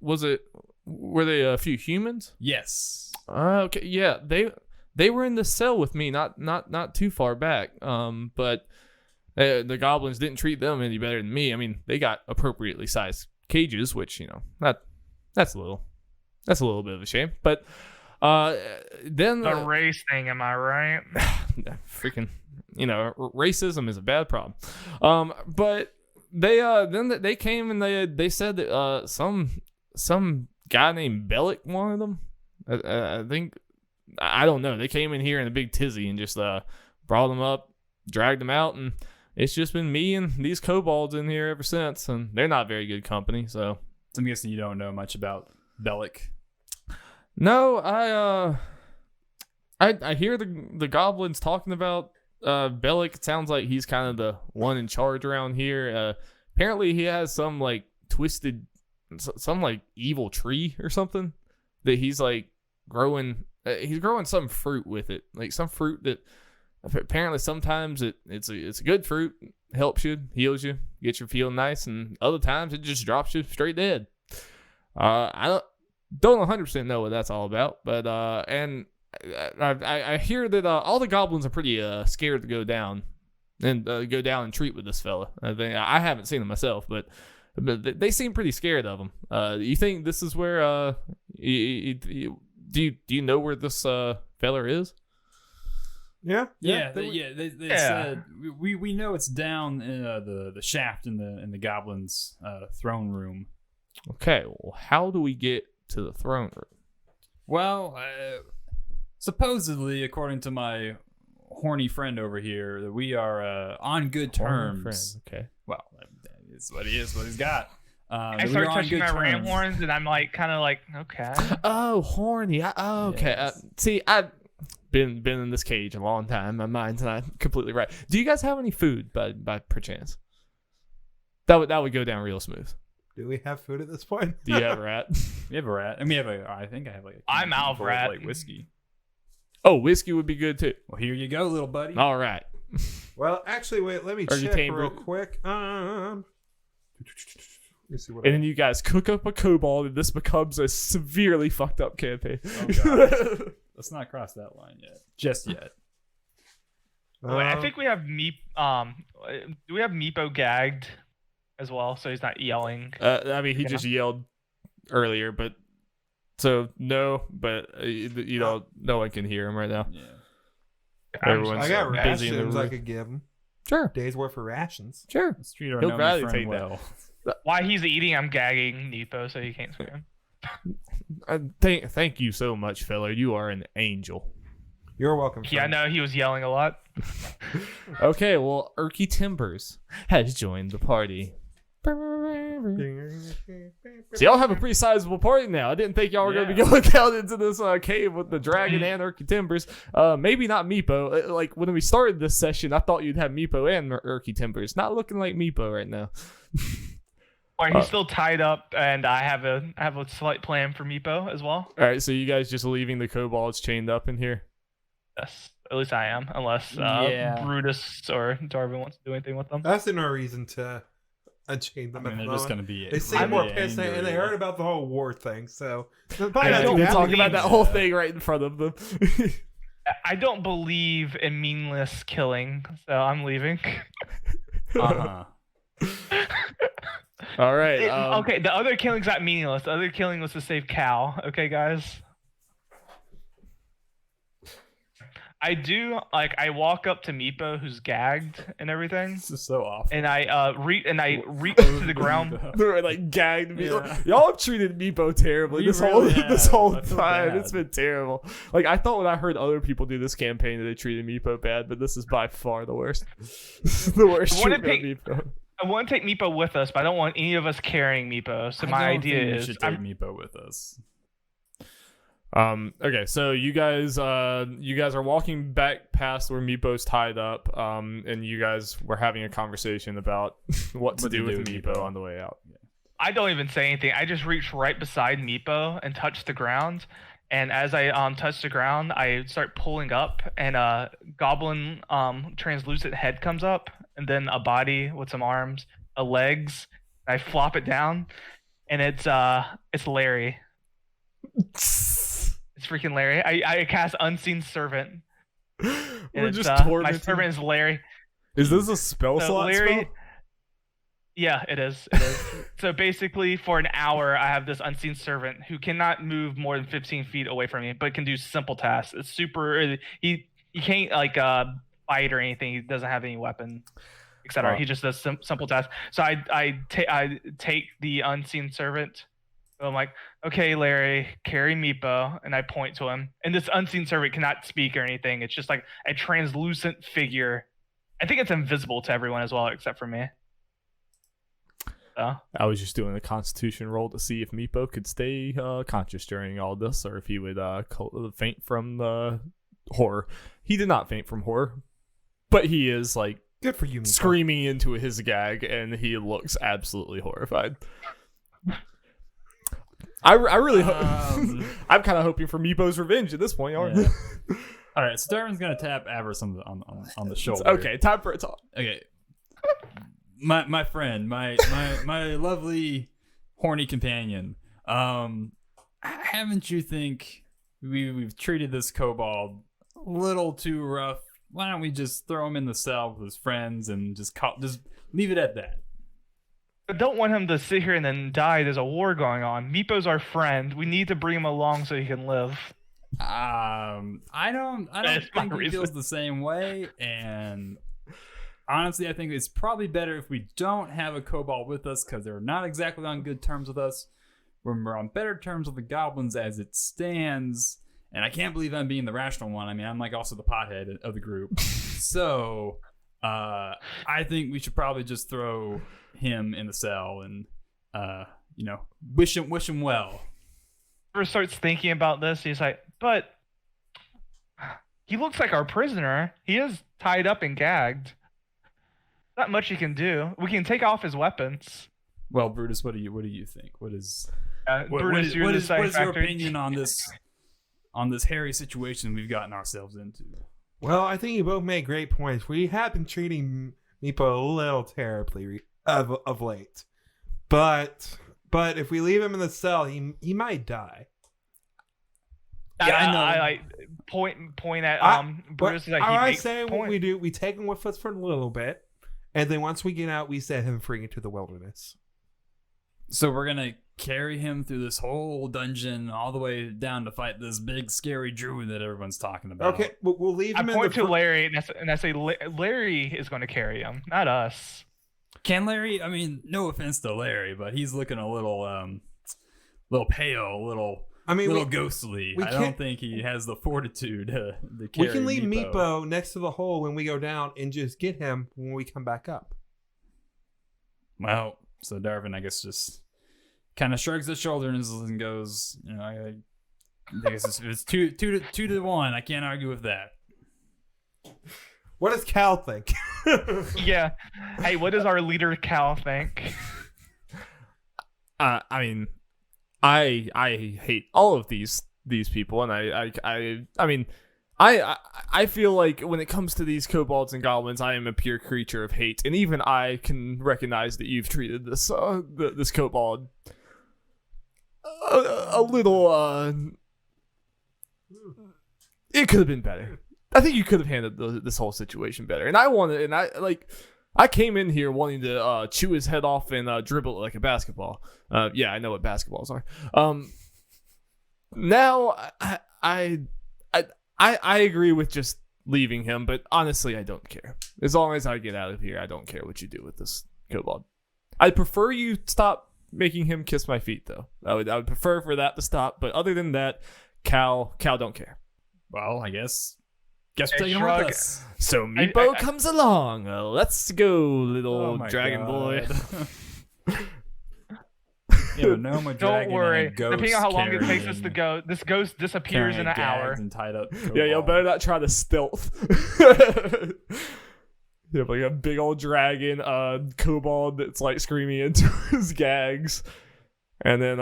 were they a few humans? Yes. Okay. Yeah, they were in the cell with me, not too far back. But the goblins didn't treat them any better than me. I mean, they got appropriately sized cages, which that's a little bit of a shame. But then the race thing, am I right? Freaking, racism is a bad problem. But they came and they said that some guy named Bellic wanted them. I think, I don't know. They came in here in a big tizzy and just brought them up, dragged them out, and it's just been me and these kobolds in here ever since, and they're not very good company. So I'm guessing you don't know much about Bellic. No, I hear the goblins talking about Bellic. It sounds like he's kind of the one in charge around here. Apparently he has some like twisted, some like evil tree or something that he's like growing. He's growing some fruit with it, like some fruit that apparently sometimes it's a good fruit, helps you, heals you, gets you feeling nice, and other times it just drops you straight dead. I don't 100% know what that's all about, but and I hear that all the goblins are pretty scared to go down and treat with this fella. I haven't seen him myself, but they seem pretty scared of him. You think this is where do you know where this fella is? Yeah. They said we know it's down in the shaft in the goblins' throne room. Okay, well, how do we get to the throne room? Well, supposedly, according to my horny friend over here, that we are on good terms. Okay. Well, it's what he is, what he's got. I start touching my ram horns, and I'm like, kind of like, okay. Oh, horny. Okay. Yes. See, I've been in this cage a long time. My mind's not completely right. Do you guys have any food by perchance? That would go down real smooth. Do we have food at this point? Do you have a rat? We have a rat, and we have a. I think I have like. I'm out of rat. Like whiskey. Oh, whiskey would be good too. Well, here you go, little buddy. All right. Well, actually, wait. Let me Or you check tame real it. quick. Let me see what. And then you guys cook up a kobold, and this becomes a severely fucked up campaign. Oh, gosh. Let's not cross that line yet. Just yet. Wait, I think we have Meep. Do we have Meepo gagged as well, so he's not yelling? I mean, he just yelled earlier, but so no, but you know, no one can hear him right now. Yeah. Everyone's I got busy in the rations I room. could give him. Sure, Days worth of rations. sure. Let's treat our He'll gnome gladly friend take that. well. While he's eating, I'm gagging Neepo so he can't swim. Thank you so much, fella. You are an angel. You're welcome. Yeah, I know he was yelling a lot. Okay, well, Erky Timbers has joined the party. So y'all have a pretty sizable party now. I didn't think y'all were going to be going down into this cave with the dragon and Erky Timbers. Maybe not Meepo. Like when we started this session, I thought you'd have Meepo and Erky Timbers. Not looking like Meepo right now. Or he's still tied up, and I have a slight plan for Meepo as well. All right, so you guys just leaving the kobolds chained up in here? Yes, at least I am, unless Yeah. Brutus or Darwin wants to do anything with them. That's no reason to unchain them. I mean, at the they're just moment. gonna be. They seem really more pissed, and angry. they heard about the whole war thing. So I Yeah, don't we're talking about believe that whole thing right in front of them. I don't believe in meaningless killing, so I'm leaving. Uh-huh. All right. Okay, the other killing's not meaningless. The other killing was to save Cal. Okay, guys. I do I walk up to Meepo, who's gagged and everything, This is so awful. and I reach to the ground. They're like gagged me. Yeah. Y'all have treated Meepo terribly We this really this have. whole I feel time. bad. It's been terrible. Like I thought when I heard other people do this campaign that they treated Meepo bad, but this is by far the worst. The worst I wanna treatment of Meepo. I want to take Meepo with us, but I don't want any of us carrying Meepo. So I my don't idea think we is should take Meepo with us. Okay, so you guys are walking back past where Meepo's tied up, and you guys were having a conversation about what to do with Meepo on the way out. I don't even say anything. I just reach right beside Meepo and touch the ground. And as I touch the ground, I start pulling up, and a goblin translucent head comes up, and then a body with some arms, legs. I flop it down, and it's Larry. It's freaking Larry. I cast Unseen Servant. We're And just my tormenting. servant is Larry. Is this a spell So slot Larry, spell? yeah, it is. It is. So basically, for an hour, I have this unseen servant who cannot move more than 15 feet away from me, but can do simple tasks. It's super. He can't fight or anything. He doesn't have any weapon, etc. Oh. He just does simple tasks. So I take the unseen servant. So I'm like, okay, Larry, carry Meepo, and I point to him. And this unseen servant cannot speak or anything. It's just like a translucent figure. I think it's invisible to everyone as well, except for me. So. I was just doing a Constitution roll to see if Meepo could stay conscious during all this, or if he would faint from horror. He did not faint from horror, but he is like good for you, Meepo. screaming into his gag, and he looks absolutely horrified. I really I'm kind of hoping for Meepo's revenge at this point, aren't Yeah. you? All right, so Darwin's gonna tap Avarice on the shoulder. Okay, time for a talk. Okay. My friend, my lovely horny companion. Haven't you think we've treated this kobold a little too rough? Why don't we just throw him in the cell with his friends and just leave it at that? I don't want him to sit here and then die. There's a war going on. Meepo's our friend. We need to bring him along so he can live. I don't That's my think he reason. feels the same way, and honestly, I think it's probably better if we don't have a kobold with us because they're not exactly on good terms with us. We're on better terms with the goblins as it stands, and I can't believe I'm being the rational one. I mean, I'm like also the pothead of the group. So, I think we should probably just throw him in the cell and, wish him well. Trevor starts thinking about this. He's like, but he looks like our prisoner. He is tied up and gagged. Not much he can do. We can take off his weapons. Well, Brutus, what do you think? What is Brutus, you're what the is your factor. opinion on this hairy situation we've gotten ourselves into? Well, I think you both made great points. We have been treating Meepo a little terribly of late, but if we leave him in the cell, he might die. Yeah, I know. I like point at Brutus. Like, he I makes say what point. we do. We take him with us for a little bit, and then once we get out, we set him free into the wilderness. So we're gonna carry him through this whole dungeon all the way down to fight this big scary druid that everyone's talking about. Okay, we'll leave I him in point the to Larry and I say Larry is going to carry him, not us. Can Larry? I mean, no offense to Larry, but he's looking a little pale, a little ghostly. I don't think he has the fortitude to carry. We can leave Meepo next to the hole when we go down and just get him when we come back up. Well, so Darvin, I guess, just kind of shrugs his shoulders and goes, you know, I guess it's two to one. I can't argue with that. What does Cal think? Yeah. Hey, what does our leader Cal think? I mean, I hate all of these people, and I feel like when it comes to these kobolds and goblins, I am a pure creature of hate, and even I can recognize that you've treated this this kobold a little. It could have been better. I think you could have handled this whole situation better, and I came in here wanting to chew his head off and dribble it like a basketball. Yeah, I know what basketballs are. Now I agree with just leaving him, but honestly, I don't care. As long as I get out of here, I don't care what you do with this kobold. I'd prefer you stop making him kiss my feet, though. I would prefer for that to stop. But other than that, Cal don't care. Well, I guess we're Hey, taking him shrug. with us. So Meepo comes along. Let's go, little Oh my dragon boy. Yeah, but no more dragon. Don't worry. And a ghost Depending on how long it takes us to carrying- go, this ghost disappears in an carrying hour. gags and tied up. Yeah, y'all kobold. better not try to stealth. You have like a big old dragon, kobold that's like screaming into his gags, and then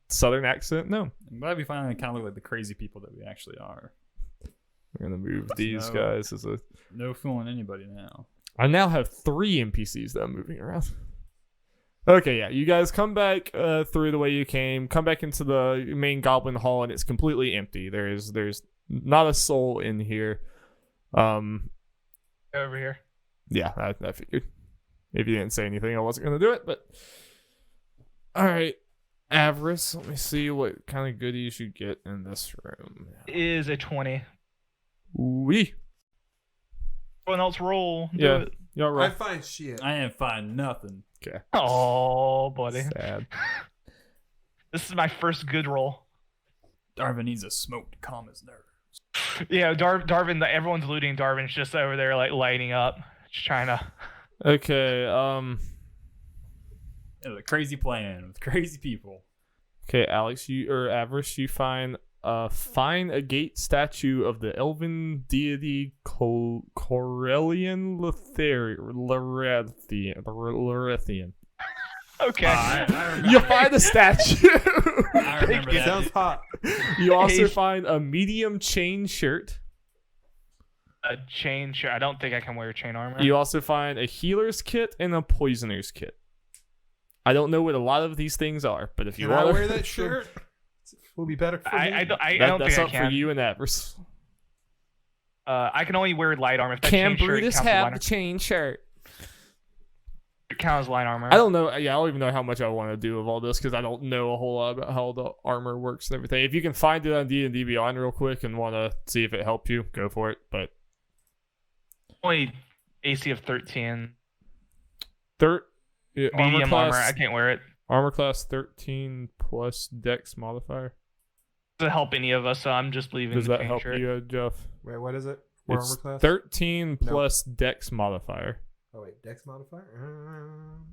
southern accent. No, I'm glad we finally kind of look like the crazy people that we actually are. we're gonna move these No. guys as a. No fooling anybody now. I now have 3 NPCs that I'm moving around. Okay, yeah, you guys come back through the way you came. Come back into the main goblin hall, and it's completely empty. There's not a soul in here. Over here. Yeah, I figured. If you didn't say anything, I wasn't gonna do it. But all right, Avarice. Let me see what kind of goodies you get in this room. Is a 20. Wee. Everyone else roll. Do Yeah. it. Y'all I right. find shit. I ain't find nothing. Okay. Oh, buddy. Sad. This is my first good roll. Darvin needs a smoke to calm his nerves. Yeah, Darvin. Everyone's looting. Darvin's just over there, like lighting up, just trying to. Okay. It was a crazy plan with crazy people. Okay, Alex, Avarice, you find a gate statue of the elven deity Corellian Larethian. Okay. I remember. You find a statue. I remember that. Sounds hot. You also find a medium chain shirt. A chain shirt. I don't think I can wear chain armor. You also find a healer's kit and a poisoner's kit. I don't know what a lot of these things are, but if you Can I want wear that shirt? Will be better for me. I don't that's think up I can. for you and Avarice. I can only wear light armor. If that Can chain shirt Brutus counts as have light the chain shirt? count as light armor. I don't know. Yeah, I don't even know how much I want to do of all this because I don't know a whole lot about how the armor works and everything. If you can find it on D&D Beyond real quick and want to see if it helped you, go for it. But Only AC of 13. armor Medium class, armor. I can't wear it. armor class 13 plus Dex modifier. Doesn't help any of us, so I'm just leaving. Does the that chain help shirt. you, Jeff? Wait, what is it? What It's armor class? 13 plus Dex modifier. Oh wait, Dex modifier.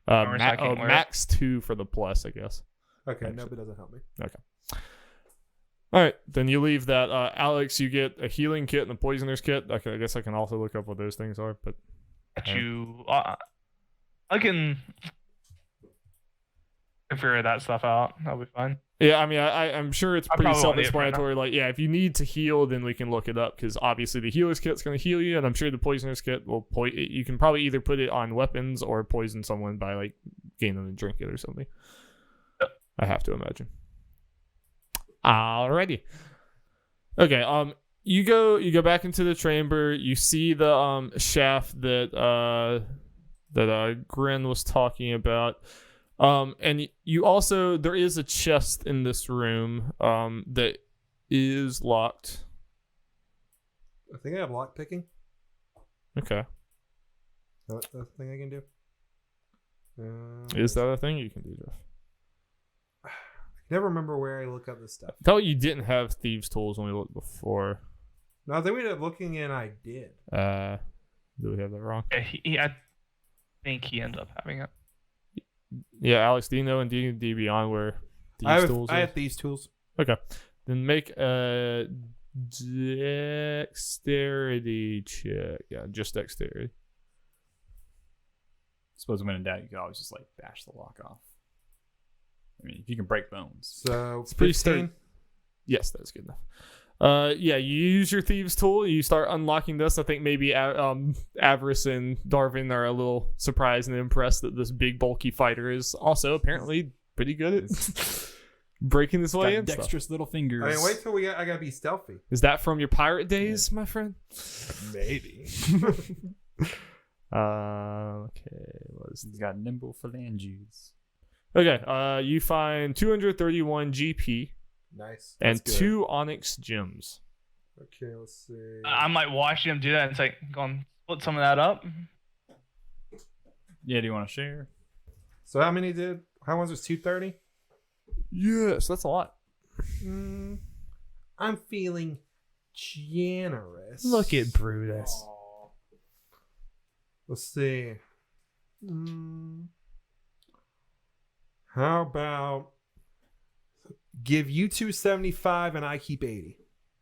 Armor, so I can't wear it. Max 2 for the plus, I guess. Okay, Actually. no, but doesn't help me. All right, then you leave that. Alex, you get a healing kit and a poisoner's kit. Okay, I guess I can also look up what those things are, but Got you. I can figure that stuff out. That'll be fine. Yeah, I mean, I'm sure it's I pretty probably won't need it for self-explanatory. Like, yeah, if you need to heal, then we can look it up because obviously the healer's kit's going to heal you, and I'm sure the poisoner's kit will you can probably either put it on weapons or poison someone by like getting them to drink it or something. Yep. I have to imagine. Alrighty. Okay. You go back into the chamber. You see the shaft that Grin was talking about. And you also, there is a chest in this room that is locked. I think I have lock picking. Okay. That's the thing I can do. Is that a thing you can do, Jeff? I never remember where I look up this stuff. I thought you didn't have thieves' tools when we looked before. No, I think we ended up looking and I did. Do we have that wrong? Yeah, I think he ends up having it. Yeah, Alex, do you know in D&D Beyond where thieves' I have these tools. Okay. Then make a dexterity check. Yeah, just dexterity. Suppose when in doubt, you could always just like bash the lock off. I mean, if you can break bones. So It's pretty 15. sturdy. Yes, that's good enough. Yeah, you use your thieves' tool. You start unlocking this. I think maybe Avarice and Darvin are a little surprised and impressed that this big bulky fighter is also apparently pretty good at breaking his way in. Dexterous little fingers. I mean, wait till I gotta be stealthy. Is that from your pirate days, my friend? Maybe. Okay. He's got nimble phalanges. Okay. You find 231 GP Nice. and That's good. 2 onyx gems. Okay, let's see. I might watch him do that and say, go and split some of that up. Yeah, do you want to share? So how many did? How much was 230? Yes, that's a lot. I'm feeling generous. Look at Brutus. Let's see. How about give you 275 and I keep 80?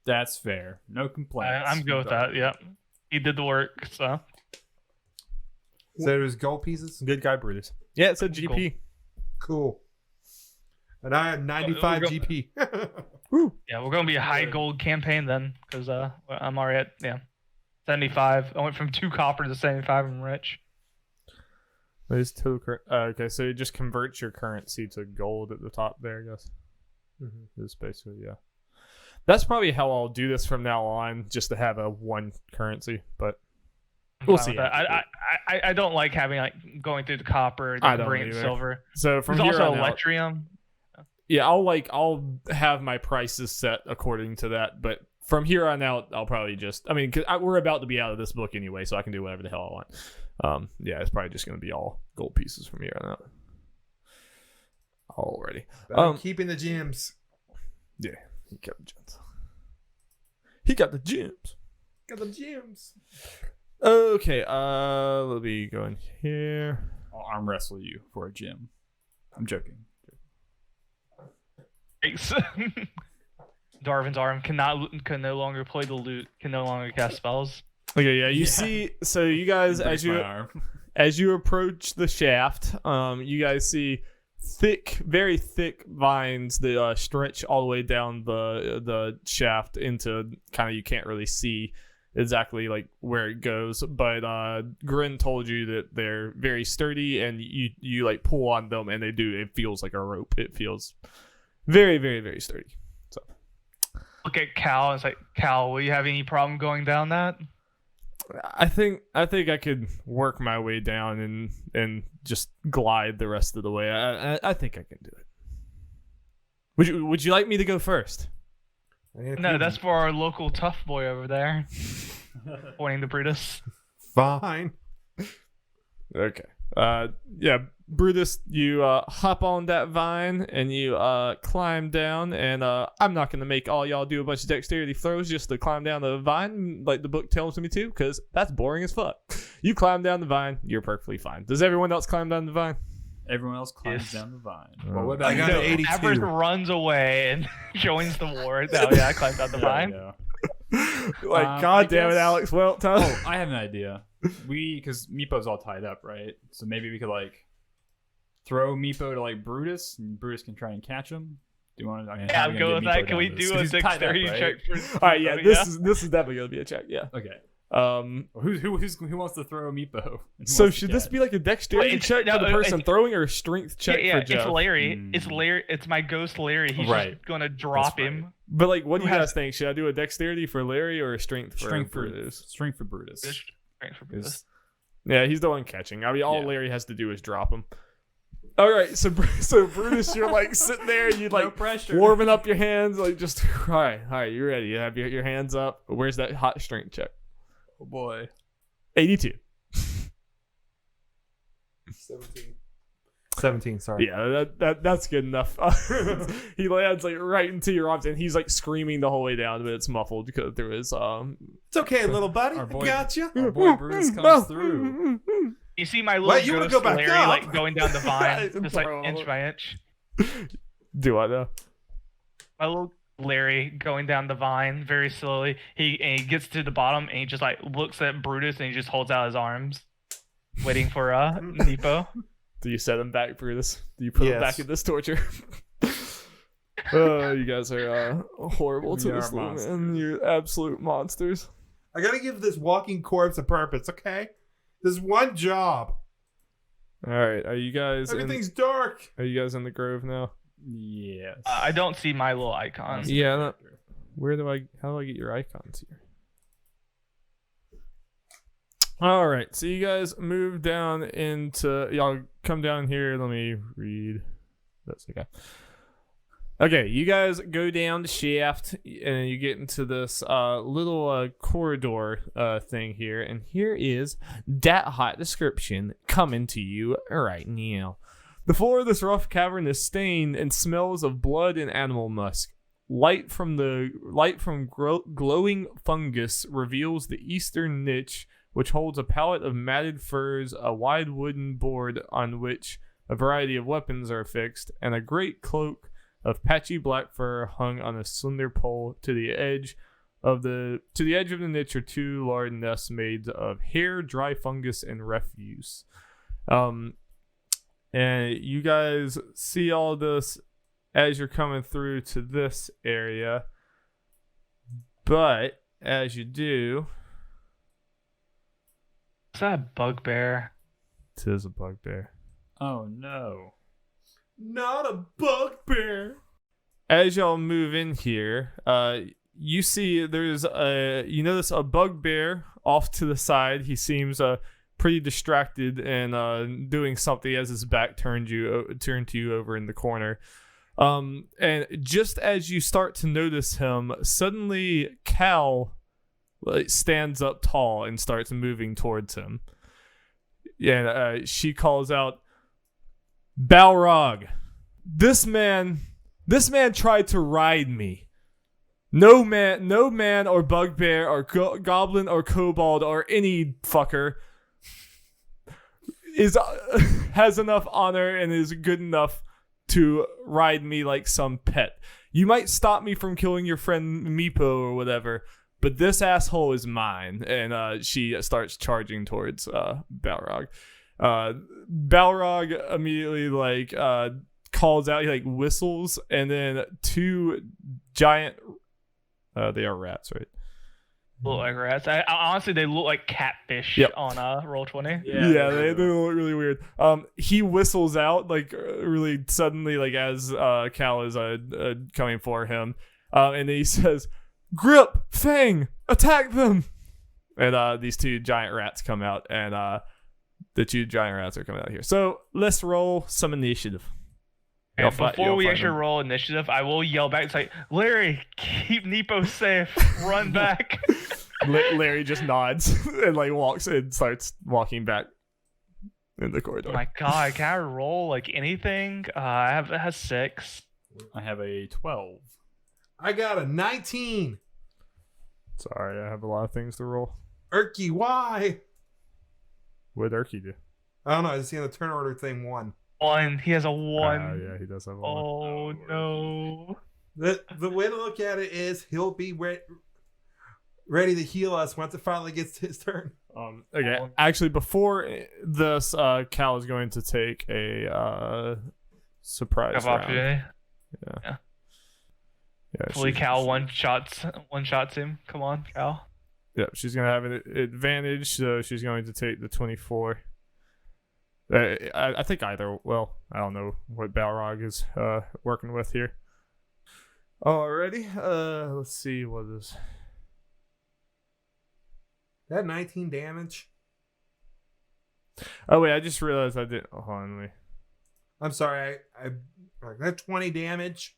That's fair. No complaints. I'm good with that. Yep. He did the work, so. So there's gold pieces. Good guy, Brutus. Yeah, it's a GP. Cool. And I have 95 We'll GP. Yeah, we're going to be a high gold campaign then, because I'm already at, 75. I went from 2 copper to 75. I'm rich. What is total okay, so it just converts your currency to gold at the top there, I guess. It's basically, yeah. That's probably how I'll do this from now on, just to have a one currency, but we'll see. I don't like having going through the copper, I the don't brilliant either. silver. So from There's here also on out, electrium. yeah, I'll have my prices set according to that, but from here on out, I'll probably just, because we're about to be out of this book anyway, so I can do whatever the hell I want. Yeah, it's probably just going to be all gold pieces from here on out. Already. I'm keeping the gems. Yeah, he kept the gems. He got the gems. Got the gems. Okay, let me go in here. I'll arm wrestle you for a gym. I'm joking. Thanks. Darvin's arm can no longer play the lute, can no longer cast spells. Okay, yeah, you see, so you guys, Breaks my arm. as you approach the shaft, you guys see very thick vines that stretch all the way down the shaft into kind of, you can't really see exactly like where it goes, but Grin told you that they're very sturdy, and you like pull on them and it feels like a rope. It feels very, very, very sturdy. So Look at Cal and it's like, Cal, will you have any problem going down that? I think I could work my way down and just glide the rest of the way. I think I can do it. Would you like me to go first? No, that's for our local tough boy over there. Pointing to Brutus. Fine. Okay. Yeah, Brutus, you hop on that vine and you climb down, and I'm not going to make all y'all do a bunch of dexterity throws just to climb down the vine like the book tells me to, because that's boring as fuck. You climb down the vine, you're perfectly fine. Does everyone else climb down the vine? Everyone else climbs Yes. down the vine. Well, what about I got you? an 82. Avarice runs away and joins the war. Oh yeah, I climbed down the vine. Yeah. God damn it, Alex. Well, time. Oh, I have an idea. Because Meepo's all tied up, right? So maybe we could like throw Meepo to like Brutus, and Brutus can try and catch him. Do you want to? I mean, Yeah, I'm good with that. Can we do a dexterity check for? All right, yeah, this is definitely gonna be a check. Yeah. Okay. Who wants to throw Meepo? So should this be like a dexterity check for the person throwing, or a strength check for Jeff? It's Larry. It's Larry. It's my ghost Larry. He's just gonna drop him. But like, what do you guys think? Should I do a dexterity for Larry or a strength for Brutus? Strength for Brutus. Strength for Brutus. Yeah, he's the one catching. I mean, all Larry has to do is drop him. All right, so Brutus, you're like sitting there, you like warming up your hands, like just all right, you're ready. You have your hands up. Where's that hot strength check? Oh boy, 82. 17. Sorry. Yeah, that's good enough. He lands like right into your arms, and he's like screaming the whole way down, but it's muffled because there is It's okay, little buddy. I gotcha. Our boy Brutus comes through. You see my little ghost Larry like going down the vine, just like inch by inch. Do I though? My little Larry going down the vine very slowly. He gets to the bottom and he just like looks at Brutus and he just holds out his arms, waiting for Neepo. Do you set him back, Brutus? Do you put him back in this torture? You guys are horrible to this man. You're absolute monsters. I gotta give this walking corpse a purpose, okay? There's one job. All right, are you guys? Everything's dark. Are you guys in the grove now? Yes. I don't see my little icons. Yeah. How do I get your icons here? All right, so you guys move down into. Y'all come down here. Let me read. That's okay. Okay, you guys go down the shaft and you get into this little corridor thing here, and here is that hot description coming to you right now. The floor of this rough cavern is stained and smells of blood and animal musk. Light from glowing fungus reveals the eastern niche, which holds a pallet of matted furs, a wide wooden board on which a variety of weapons are fixed, and a great cloak of patchy black fur hung on a slender pole. To the edge of the niche are two large nests made of hair, dry fungus, and refuse. And you guys see all this as you're coming through to this area. But as you do, is that a bugbear? It is a bugbear. Oh no. Not a bugbear. As y'all move in here, you see you notice a bugbear off to the side. He seems pretty distracted and doing something as his back turned to you over in the corner. And just as you start to notice him, suddenly Cal stands up tall and starts moving towards him. And she calls out, "Balrog, this man tried to ride me. No man or bugbear or goblin or kobold or any fucker has enough honor and is good enough to ride me like some pet. You might stop me from killing your friend Meepo or whatever, but this asshole is mine." And she starts charging towards Balrog. Balrog immediately calls out, he whistles, and then two giant they are rats, right? Look like rats. Honestly, they look like catfish on Roll20. Yeah, they look really weird. He whistles out really suddenly, as Cal is coming for him, and then he says, "Grip, Fang, attack them!" And these two giant rats come out, and the two giant rats are coming out here. So let's roll some initiative. And before we actually roll initiative, I will yell back and say, "Larry, keep Neepo safe. Run back." Larry just nods and walks and starts walking back in the corridor. Oh my God, can I roll anything? I have 6. I have a 12. I got a 19. Sorry, I have a lot of things to roll. Erky, why? What did Erky do? I don't know. I just seen the turn order thing 1. 1. He has a 1. Yeah, he does have a 1. Oh no. The way to look at it is he'll be ready to heal us once it finally gets his turn. Okay. Actually, before this, Cal is going to take a surprise round. opportunity. Yeah. Hopefully Cal one shots him. Come on, Cal. Yeah, she's gonna have an advantage, so she's going to take the 24. I think either. Well, I don't know what Balrog is working with here. Alrighty. Let's see what is. That 19 damage. Oh wait, I just realized I didn't. Hold on, wait. I'm sorry. I that 20 damage.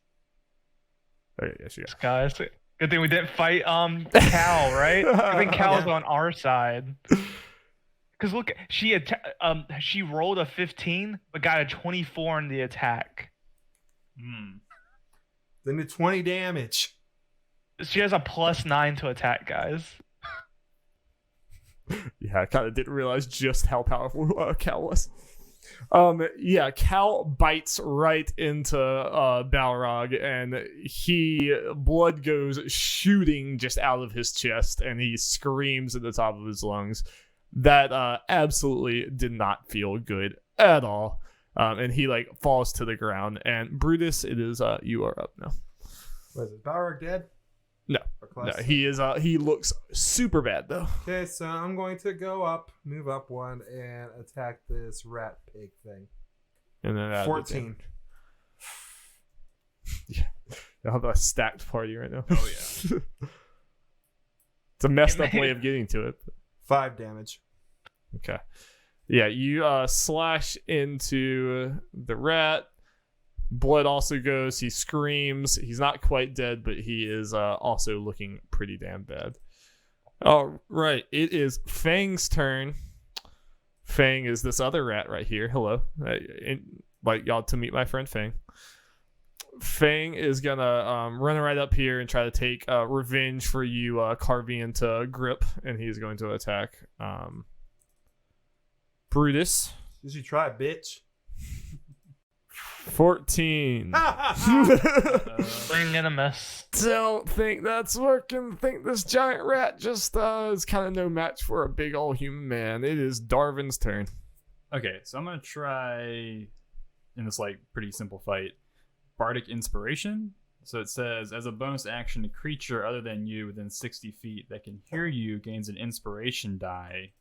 Okay, yes, yeah. Guys, good thing we didn't fight Cal, right? I think Cal's on our side. Because look, she rolled a 15 but got a 24 in the attack. Then the 20 damage. She has a +9 to attack, guys. Yeah, I kind of didn't realize just how powerful Cal was. Yeah, Cal bites right into Balrog, and blood goes shooting just out of his chest, and he screams at the top of his lungs. That absolutely did not feel good at all. And he falls to the ground. And Brutus, it is you are up now. Was it Balrog dead? No, he is. He looks super bad though. Okay, so I'm going to move up one, and attack this rat pig thing. And then 14. Yeah, I have a stacked party right now. Oh yeah. It's a messed up way of getting to it. 5 damage. Okay. Yeah, you slash into the rat. Blood also goes. He screams. He's not quite dead, but he is also looking pretty damn bad. All right, it is Fang's turn. Fang is this other rat right here. Hello. I'd like y'all to meet my friend Fang. Fang is gonna run right up here and try to take revenge for you carving into Grip, and he's going to attack Brutus. Did you try, bitch? 14. Swing and a miss. Don't think that's working. Think this giant rat just is kind of no match for a big old human man. It is Darvin's turn. Okay, so I'm gonna try in this pretty simple fight. Bardic Inspiration. So it says, as a bonus action, a creature other than you within 60 feet that can hear you gains an inspiration die.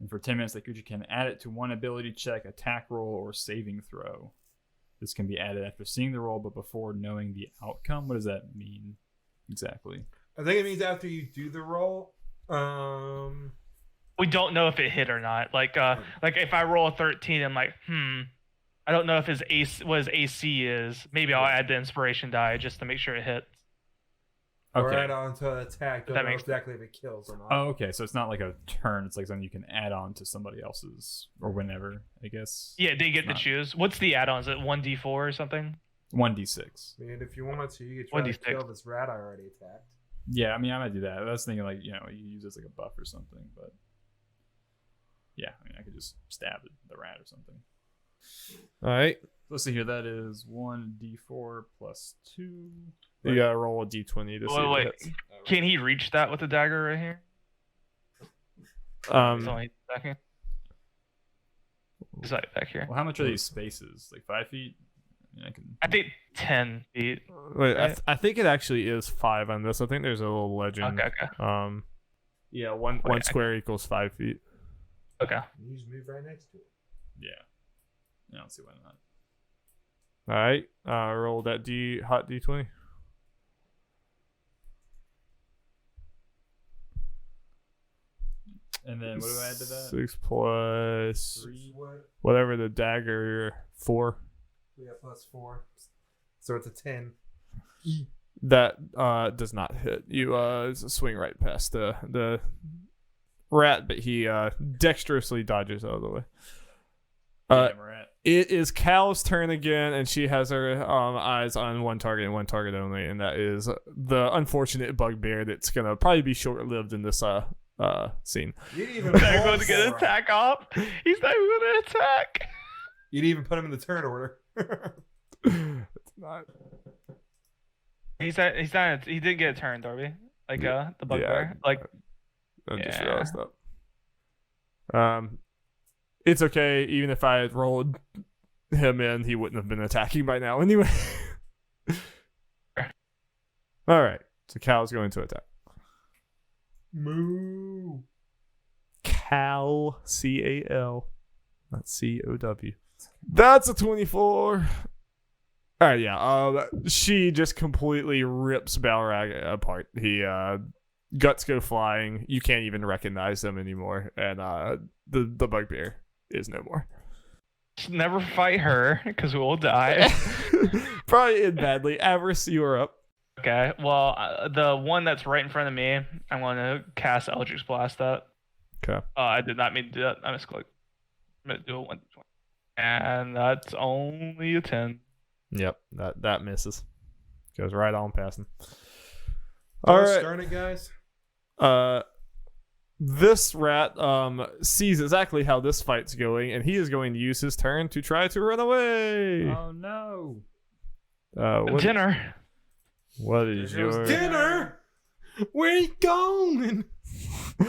And for 10 minutes, that creature can add it to one ability check, attack roll, or saving throw. This can be added after seeing the roll, but before knowing the outcome. What does that mean exactly? I think it means after you do the roll. We don't know if it hit or not. Like if I roll a 13, I'm like, I don't know if what his AC is. Maybe I'll add the inspiration die just to make sure it hits. Okay. Right on to an attack. Don't know makes exactly if it kills or not. Oh, okay. So it's not like a turn. It's like something you can add on to somebody else's or whenever, I guess. Yeah, they get to choose. What's the add-on? Is it 1d4 or something? 1d6. And if you wanted to, you could try to kill this rat I already attacked. Yeah, I mean, I might do that. I was thinking you use it as like a buff or something, but yeah, I mean, I could just stab the rat or something. All right. Let's see here. That is 1d4 plus 2. You gotta roll a d20 to see if it hits. Can he reach that with the dagger right here? It's only a second. It's right back here. Well, how much are these spaces? Like 5 feet? I think 10 feet. Wait, right? I think it actually is 5 on this. I think there's a little legend. Okay. Yeah, one square equals 5 feet. Okay. You just move right next to it. Yeah. I don't see why not. All right. Roll that hot d20. And then what do I add to that? 6 plus 3. whatever the dagger 4. Yeah, plus 4. So it's a 10. That does not hit. You swing right past the rat, but he dexterously dodges out of the way. It is Cal's turn again, and she has her eyes on one target and one target only, and that is the unfortunate bugbear that's gonna probably be short-lived in this scene. You didn't even They're going to get an attack off. He's not even going to attack. You didn't even put him in the turn order. It's not. He's not. He didn't get a turn, Darby. like the bugbear. Like, I just Yeah. realized that. It's okay. Even if I had rolled him in, he wouldn't have been attacking by now anyway. All right. So Cal's going to attack. Moo. Cal, C-A-L, not C-O-W. That's a 24. All right, yeah. She just completely rips Balrog apart. He guts go flying. You can't even recognize them anymore, and the bugbear is no more. never fight her because we'll die. Probably in badly. Avarice, you are up. Okay, well, the one that's right in front of me, I'm going to cast Eldritch Blast at. Okay. I did not mean to do that. I misclicked. I'm going to do a 1. And that's only a 10. Yep, that misses. Goes right on past him. All All right, right. start it, guys. This rat sees exactly how this fight's going, and he is going to use his turn to try to run away. Oh no! Dinner. What is your Dinner. Where you going? All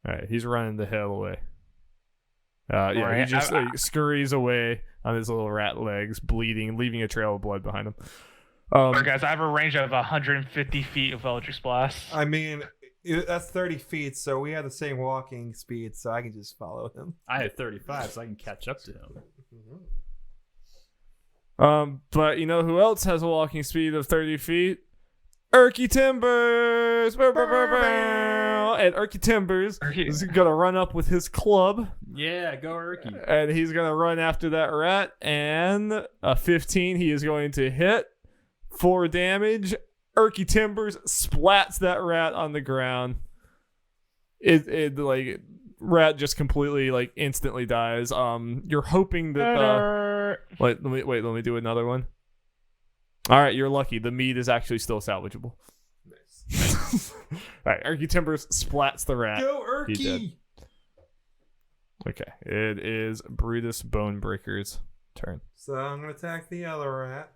right, he's running the hell away. Yeah, Alright, he just scurries away on his little rat legs, bleeding, leaving a trail of blood behind him. Alright, guys, I have a range of 150 feet of Eldritch Blast. I mean, that's 30 feet, so we have the same walking speed, so I can just follow him. I had 35, so I can catch up to him. But you know who else has a walking speed of 30 feet? Erky Timbers! Bow, bow, bow, bow. And Erky Timbers is gonna run up with his club, Yeah, go Erky. and he's gonna run after that rat, and a 15 he is going to hit. 4 damage. Erky Timbers splats that rat on the ground. It like rat just completely like instantly dies. You're hoping that let me do another one. All right, you're lucky. The meat is actually still salvageable. Nice. All right, Erky Timbers splats the rat. Go He did. Erky! Okay, it is Brutus Bonebreaker's turn. So I'm going to attack the other rat.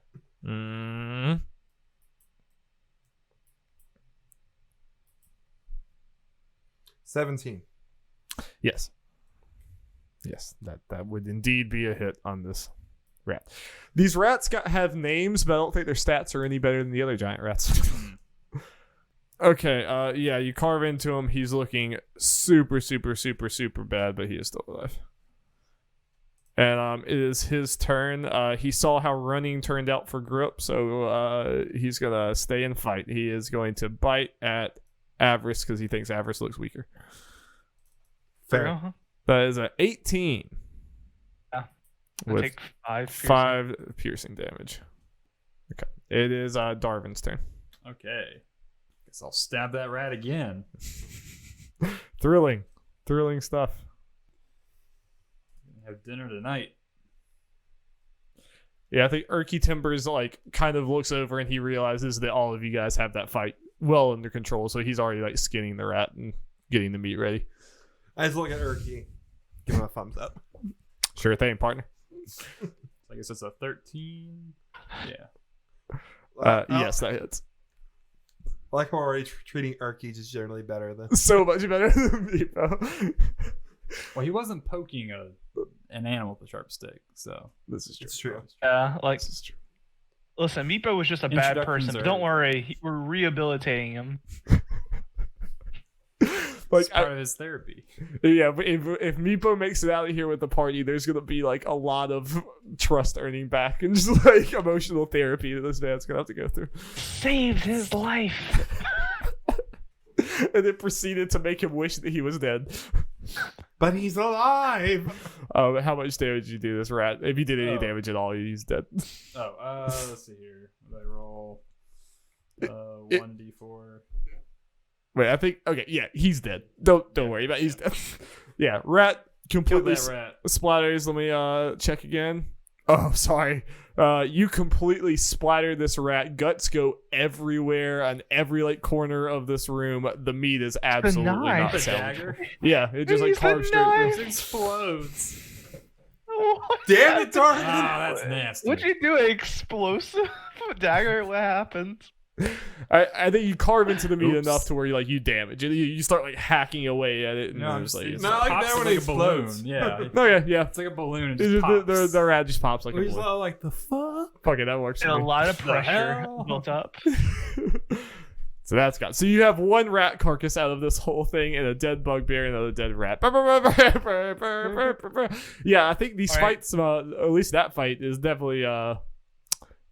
Mm. 17. Yes, that would indeed be a hit on this rat. These rats have names, but I don't think their stats are any better than the other giant rats. Okay, yeah, you carve into him. He's looking super, super, super, super bad, but he is still alive. And it is his turn. He saw how running turned out for Grip, so he's gonna stay and fight. He is going to bite at Avarice because he thinks Avarice looks weaker. Fair. That is a 18. Yeah. With Take 5 piercing. 5 piercing damage. Okay, it is Darvin's turn. Okay. Guess I'll stab that rat again. Thrilling stuff. Have dinner tonight. Yeah, I think Erky Timbers like kind of looks over and he realizes that all of you guys have that fight well under control, so he's already like skinning the rat and getting the meat ready. I just look at Erky. Give him a thumbs up. Sure thing, partner. I guess it's a 13. Yeah. Yes, that hits. I like how we're already treating Erky just generally better than. So much better than me, bro. Well, he wasn't poking an animal with a sharp stick, so This is true. It's true. Yeah, like, This is true. listen, Meepo was just a bad Introductions person, but are- don't worry, we're rehabilitating him. Like, it's part of his therapy. yeah, but if Meepo makes it out of here with the party, there's gonna be like a lot of trust earning back and just like emotional therapy that this man's gonna have to go through. Saved his life. And it proceeded to make him wish that he was dead. But he's alive! How much damage did you do this rat? If you did any Oh. damage at all, he's dead. Oh, let's see here. What did I roll? 1d4. Wait, I think okay, yeah, he's dead. Don't worry about it. He's dead. Yeah, rat Killed completely that rat. splatters. Let me check again. Oh, sorry. You completely splattered this rat. Guts go everywhere on every like corner of this room. The meat is absolutely not knife. The salvageable. dagger. Yeah, it just like Use the carves straight knife. through. It explodes. What? Damn it, Oh, Darwin! that's nasty. What'd you do? Explosive dagger? What happened? I think you carve into the meat enough to where you damage it. You start like hacking away at it. And No, it's it's not like pops that when like it a balloon. explodes. Yeah, okay, yeah. it's like a balloon. And It just just, pops. the rat just pops like a He's balloon. all like, the fuck? Fuck it, that works. And For a me. lot of The pressure hell? built up. So that's got. So you have one rat carcass out of this whole thing, and a dead bugbear, and another dead rat. Yeah, I think these fights, at least that fight, is definitely.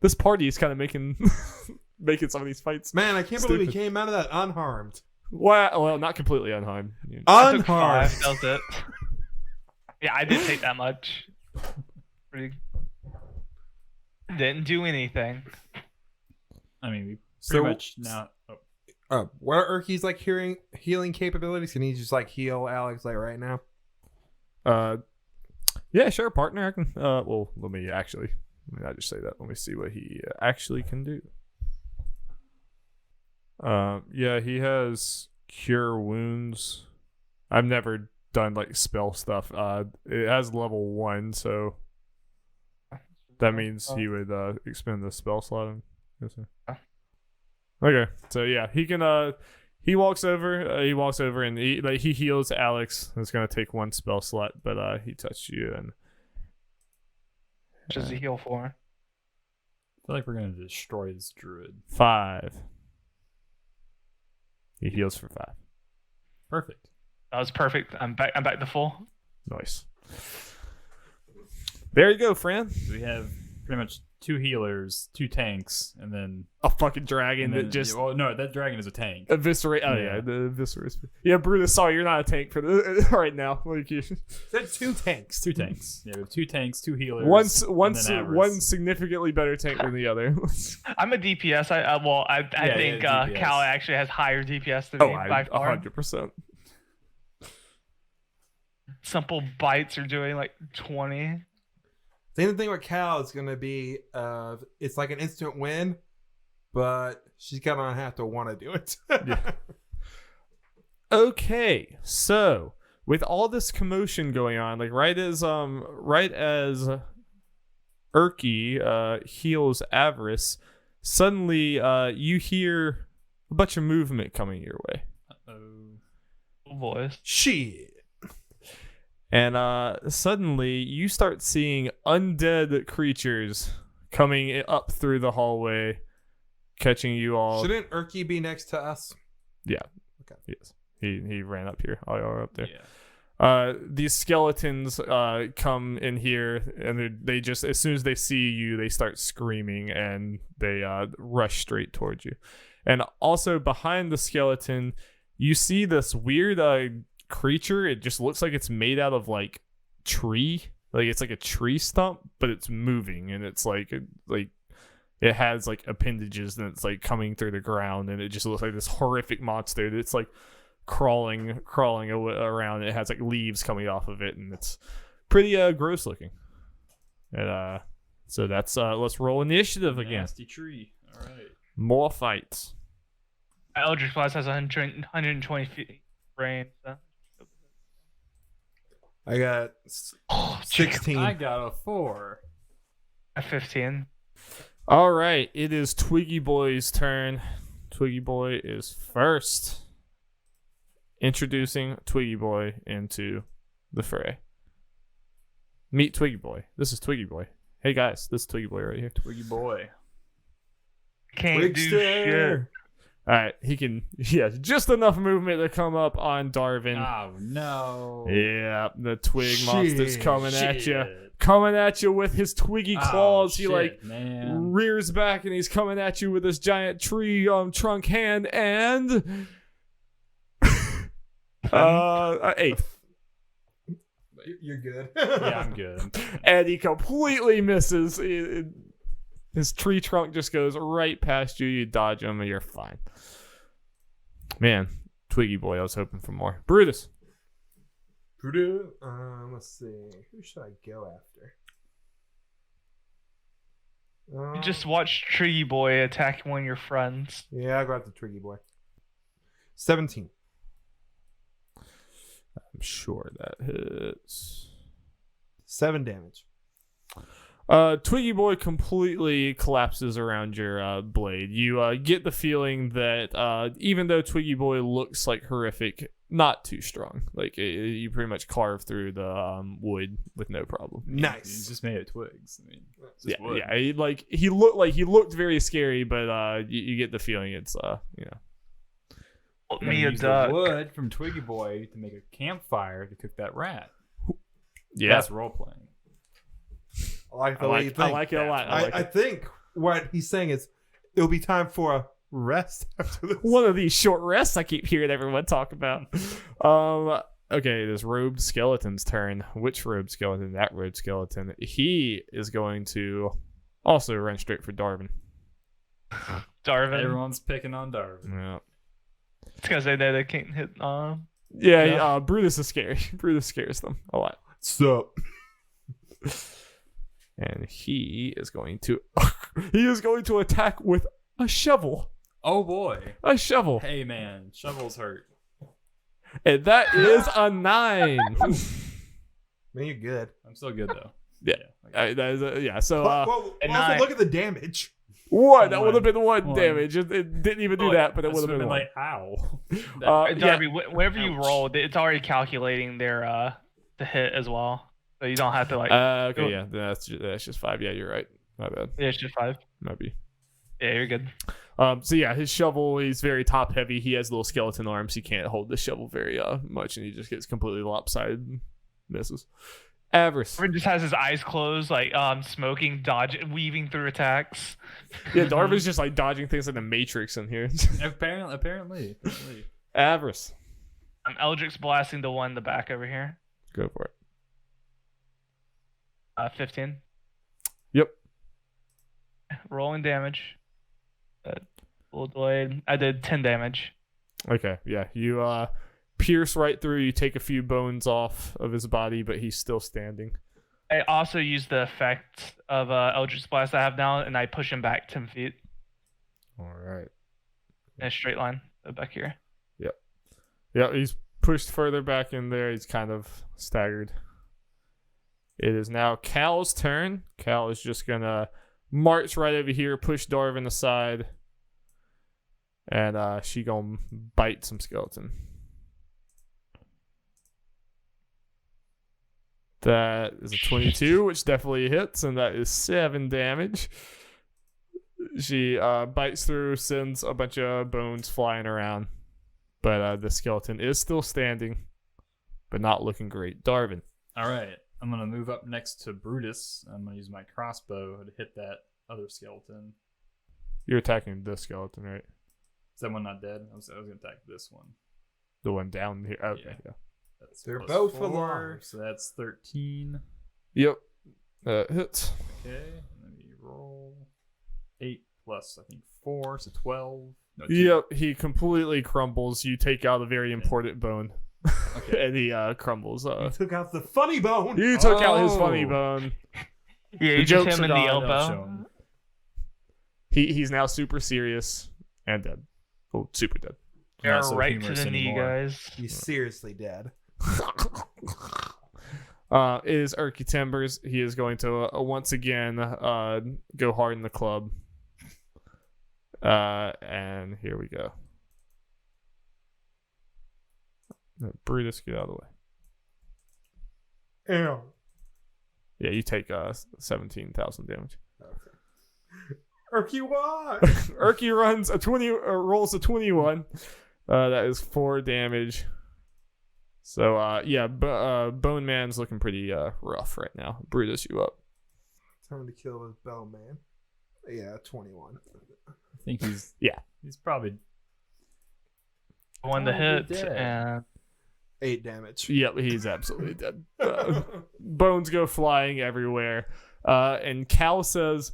This party is kind of making some of these fights. Man, I can't believe he came out of that unharmed. Well, not completely unharmed. I took Unharmed. 5, that was it. Yeah, I didn't take that much. Didn't do anything. I mean, we So- pretty much now. What are Urky's like healing capabilities? Can he just like heal Alex like right now? Yeah, sure, partner. I can. Well, let me not just say that. Let me see what he actually can do. Yeah, he has cure wounds. I've never done like spell stuff. It has level 1, so that means he would expend the spell slot. Okay, so yeah, he can. He walks over. And he heals Alex. It's gonna take 1 spell slot, but he touched you and. Just a heal for. I feel like we're gonna destroy this druid. 5. He heals for 5. Perfect. That was perfect. I'm back to full. Nice. There you go, friend. So we have pretty much 2 healers, 2 tanks, and then A fucking dragon and that then, just well, no, that dragon is a tank. eviscerate. Oh yeah, Yeah. the eviscerate. Yeah, Brutus. Sorry, you're not a tank for the right now. Like you, That's 2 tanks. 2 tanks. Yeah, we have 2 tanks, 2 healers. one Avarice. significantly better tank than the other. I'm a DPS. I think DPS. Cal actually has higher DPS than Oh, me by far. 100%. Simple bites are doing like 20. The only thing with Cal is gonna be it's like an instant win, but she's gonna have to want to do it. Okay, so with all this commotion going on, like right as Urky heals Avarice, suddenly you hear a bunch of movement coming your way. Oh, boys. Shit. And suddenly you start seeing undead creatures coming up through the hallway, catching you all. Shouldn't Urky be next to us? Yeah. Okay. Yes. He ran up here. All are up there. Yeah. These skeletons come in here, and they just, as soon as they see you, they start screaming, and they rush straight towards you. And also behind the skeleton, you see this weird creature. It just looks like it's made out of like tree, like it's like a tree stump, but it's moving, and it's like it has like appendages, and it's like coming through the ground, and it just looks like this horrific monster that's like crawling around. It has like leaves coming off of it, and it's pretty gross looking. And so that's let's roll initiative again. Nasty tree. All right. More fights. Eldritch Blast has 120 feet range. So. I got 16. I got a 4. At 15. All right, it is Twiggy Boy's turn. Twiggy Boy is first. Introducing Twiggy Boy into the fray. Meet Twiggy Boy. This is Twiggy Boy. Hey guys, this is Twiggy Boy right here. Twiggy boy. Can't do shit. All right, he can. Yeah, just enough movement to come up on Darvin. Oh no. Yeah, the twig monster's coming at you. Shit. Coming at you with his twiggy claws. He shit, like man. rears back, and he's coming at you with this giant tree trunk hand, and 8. You're good. Yeah, I'm good. And he completely misses. His tree trunk just goes right past you. You dodge him, and you're fine. Man, Twiggy Boy, I was hoping for more. Brutus. Let's see. Who should I go after? You just watch Triggy Boy attack one of your friends. Yeah, I'll go after Twiggy Boy. 17. I'm sure that hits. 7 damage. Twiggy Boy completely collapses around your blade. You get the feeling that even though Twiggy Boy looks like horrific, not too strong. Like you pretty much carve through the wood with no problem. Nice. He's just made of twigs. I mean, it's just wood. Yeah. He looked very scary, but you get the feeling it's You're Me gonna a use duck. the wood from Twiggy Boy to make a campfire to cook that rat. Yeah. That's role playing. I like the way you think. I like it a lot. I think what he's saying is it'll be time for a rest after this. One of these short rests I keep hearing everyone talk about. Okay, it is robed skeleton's turn. Which robed skeleton? That robed skeleton. He is going to also run straight for Darwin. Darwin. Everyone's picking on Darwin. Yeah. It's because they know they can't hit. Yeah. Brutus is scary. Brutus scares them a lot. Sup? And he is going to attack with a shovel. Oh boy. A shovel. Hey man, shovels hurt. And that is a 9. Man, you're good. I'm still good though. Yeah. So Well, and also nine. look at the damage. one. That would have been one One. damage. It didn't even do that, but it would have been one. like ow. Darby, whenever you roll, it's already calculating their the hit as well, so you don't have to like. Okay, yeah, that's just 5. Yeah, you're right. My bad. Yeah, it's just 5. Might be. Yeah, you're good. So yeah, his shovel, he's very top heavy. He has little skeleton arms. He can't hold the shovel very much, and he just gets completely lopsided and misses. Avarice. Darwin just has his eyes closed, like smoking, weaving through attacks. Yeah, Darvin's just like dodging things like the Matrix in here. Apparently. Avarice. I'm Eldrick's blasting the one in the back over here. Go for it. 15. Yep. Rolling damage. Full blade. I did 10 damage. Okay, yeah. You pierce right through. You take a few bones off of his body, but he's still standing. I also use the effect of Eldritch Blast I have now, and I push him back 10 feet All right. in a straight line back here. Yeah, he's pushed further back in there. He's kind of staggered. It is now Cal's turn. Cal is just going to march right over here, push Darwin aside, and she going to bite some skeleton. That is a 22, which definitely hits, and that is 7 damage. She bites through, sends a bunch of bones flying around. But the skeleton is still standing, but not looking great. Darwin. All right. I'm going to move up next to Brutus. I'm going to use my crossbow to hit that other skeleton. You're attacking this skeleton, right? Is that one not dead? I was going to attack this one. The one down here. Okay, yeah. That's They're plus both 4, alive. so that's 13. Yep. Hits. Okay. Let me roll. 8 plus, I think, 4, so 12. No, 2. Yep. He completely crumbles. You take out a very important bone. Okay. And he crumbles. You took out the funny bone. You took out his Oh. funny bone. Yeah, The you just jokes him in are the gone. I'll show elbow. him. He's now super serious and dead. Oh, super dead. You're Not so right to humorous the knee, anymore. guys. He's seriously dead. It is Erky Timbers. He is going to once again go hard in the club. And here we go. Brutus, get out of the way. Ew. Yeah, you take 17,000 damage. Erky, why? Erky runs rolls a 21. That is 4 damage. So Bone Man's looking pretty rough right now. Brutus, you up? Time to kill his bell man. Yeah, 21. I think he's he's probably One to hit, dead. and 8 damage. Yep, he's absolutely dead. Bones go flying everywhere. And Cal says,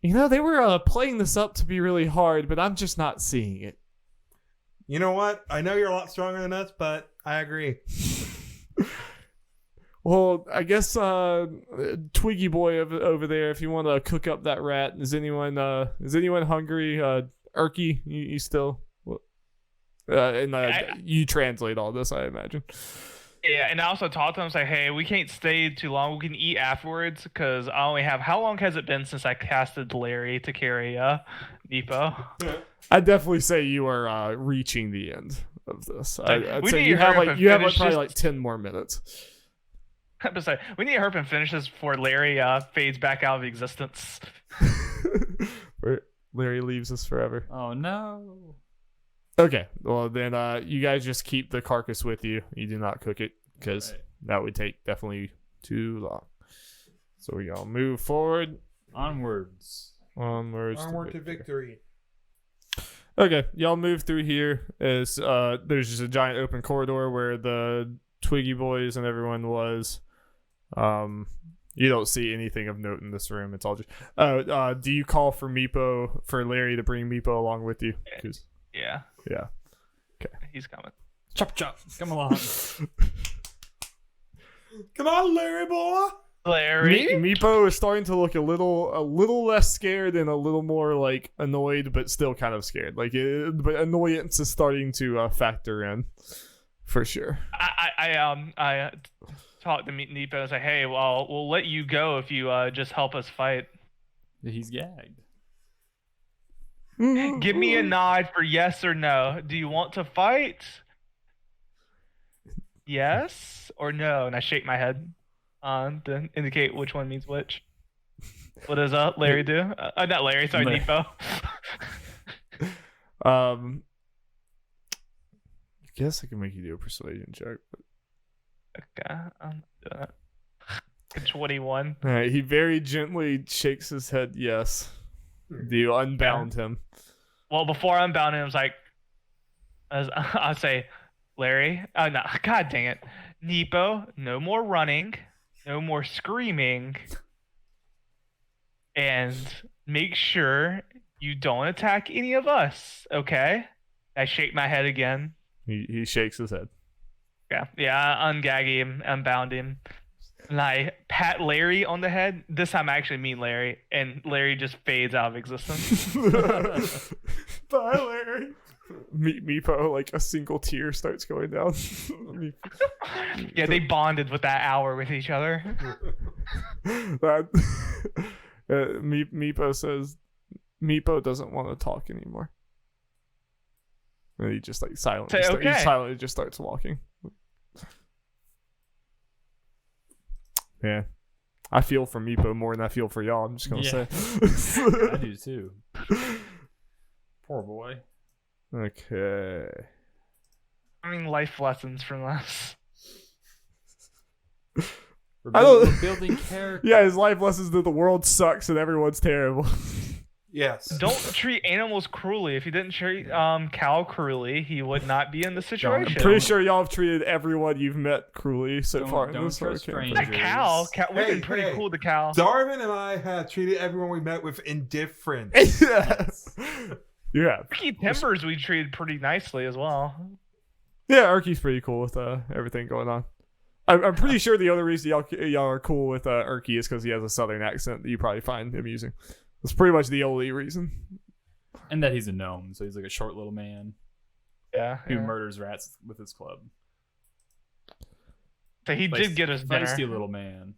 they were playing this up to be really hard, but I'm just not seeing it. You know what? I know you're a lot stronger than us, but I agree. Well, I guess Twiggy Boy over there, if you want to cook up that rat, is anyone hungry? Erky, you still? You translate all this, I imagine. Yeah, and I also talked to him, say, hey, we can't stay too long. We can eat afterwards because I only have. How long has it been since I casted Larry to carry Nepo? I'd definitely say you are reaching the end of this. I'd we say need you to have hurry like up you have and like probably finish like 10 more minutes. I'm sorry. We need to hurry and finish this before Larry fades back out of existence. Where Larry leaves us forever. Oh no. Okay, well then you guys just keep the carcass with you. You do not cook it because that would take definitely too long. So we all move forward. Onwards to victory. Okay, y'all move through here as there's just a giant open corridor where the Twiggy boys and everyone was. You don't see anything of note in this room. It's all just. Do you call for Larry to bring Meepo along with you? Yeah. Yeah. Okay. He's coming. Chop chop. Come along. Come on, Larry boy. Larry. Meepo is starting to look a little less scared and a little more like annoyed, but still kind of scared. But annoyance is starting to factor in, for sure. I talked to Nepo and say, hey, well, we'll let you go if you just help us fight. He's gagged. Give me a nod for yes or no. Do you want to fight? Yes or no? And I shake my head to indicate which one means which. What does Larry do? Not Larry, sorry, Nepo. I guess I can make you do a persuasion check. Okay, I'm doing it. 21. All right, he very gently shakes his head yes. Do you unbound him? Well, before I unbound him, I was like, I'll say, Larry, no, god dang it. Nepo, no more running, no more screaming, and make sure you don't attack any of us, okay? I shake my head again. He shakes his head. Yeah, I ungag him, unbound him. And I pat Larry on the head. This time I actually mean Larry. And Larry just fades out of existence. Bye, Larry. Meepo, like a single tear starts going down. Yeah, they bonded with that hour with each other. Meepo says Meepo doesn't want to talk anymore. And he just like silently, he silently just starts walking. Yeah, I feel for Meepo more than I feel for y'all. I'm just gonna say. I do too. Poor boy. Okay. I mean, life lessons from this. We're building character. Yeah, his life lessons that the world sucks and everyone's terrible. Yes. Don't treat animals cruelly. If you didn't treat Cal cruelly, he would not be in the situation. I'm pretty sure y'all have treated everyone you've met cruelly so far. Don't trust strangers. Not Cal. We've been pretty cool to Cal. Darwin and I have treated everyone we met with indifference. Yes. Yeah. Ricky Timbers we treated pretty nicely as well. Yeah, Erky's pretty cool with everything going on. I'm pretty sure the other reason y'all are cool with Erky is because he has a southern accent that you probably find amusing. That's pretty much the only reason. And that he's a gnome, so he's like a short little man. Yeah. Who murders rats with his club. So he did get us dinner. Feisty little man.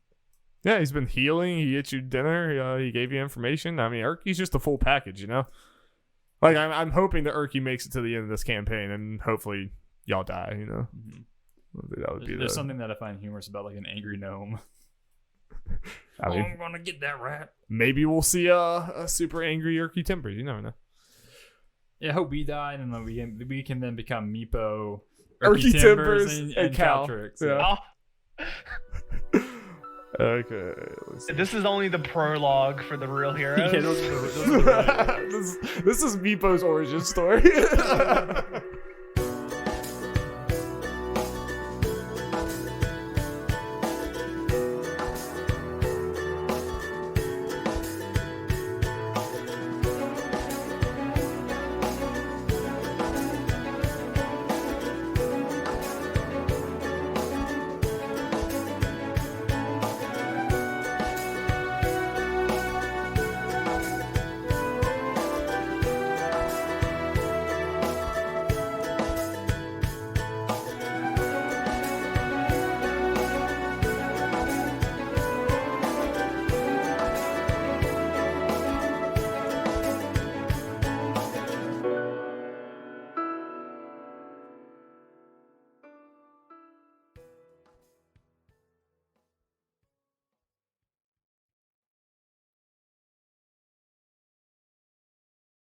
Yeah, he's been healing. He ate you dinner. He gave you information. I mean, Erky's just a full package, you know? Like, I'm hoping that Erky makes it to the end of this campaign, and hopefully y'all die, you know? Mm-hmm. That would be There's something that I find humorous about, like, an angry gnome. I mean, I'm gonna get that rat. Maybe we'll see a super angry Erky Timbers. You never know. Yeah, I hope we die, and then we can then become Meepo, Erky Timbers, and Cal. Caltrix. Yeah. Okay. This is only the prologue for the real heroes. Yeah, those are the this is Meepo's origin story.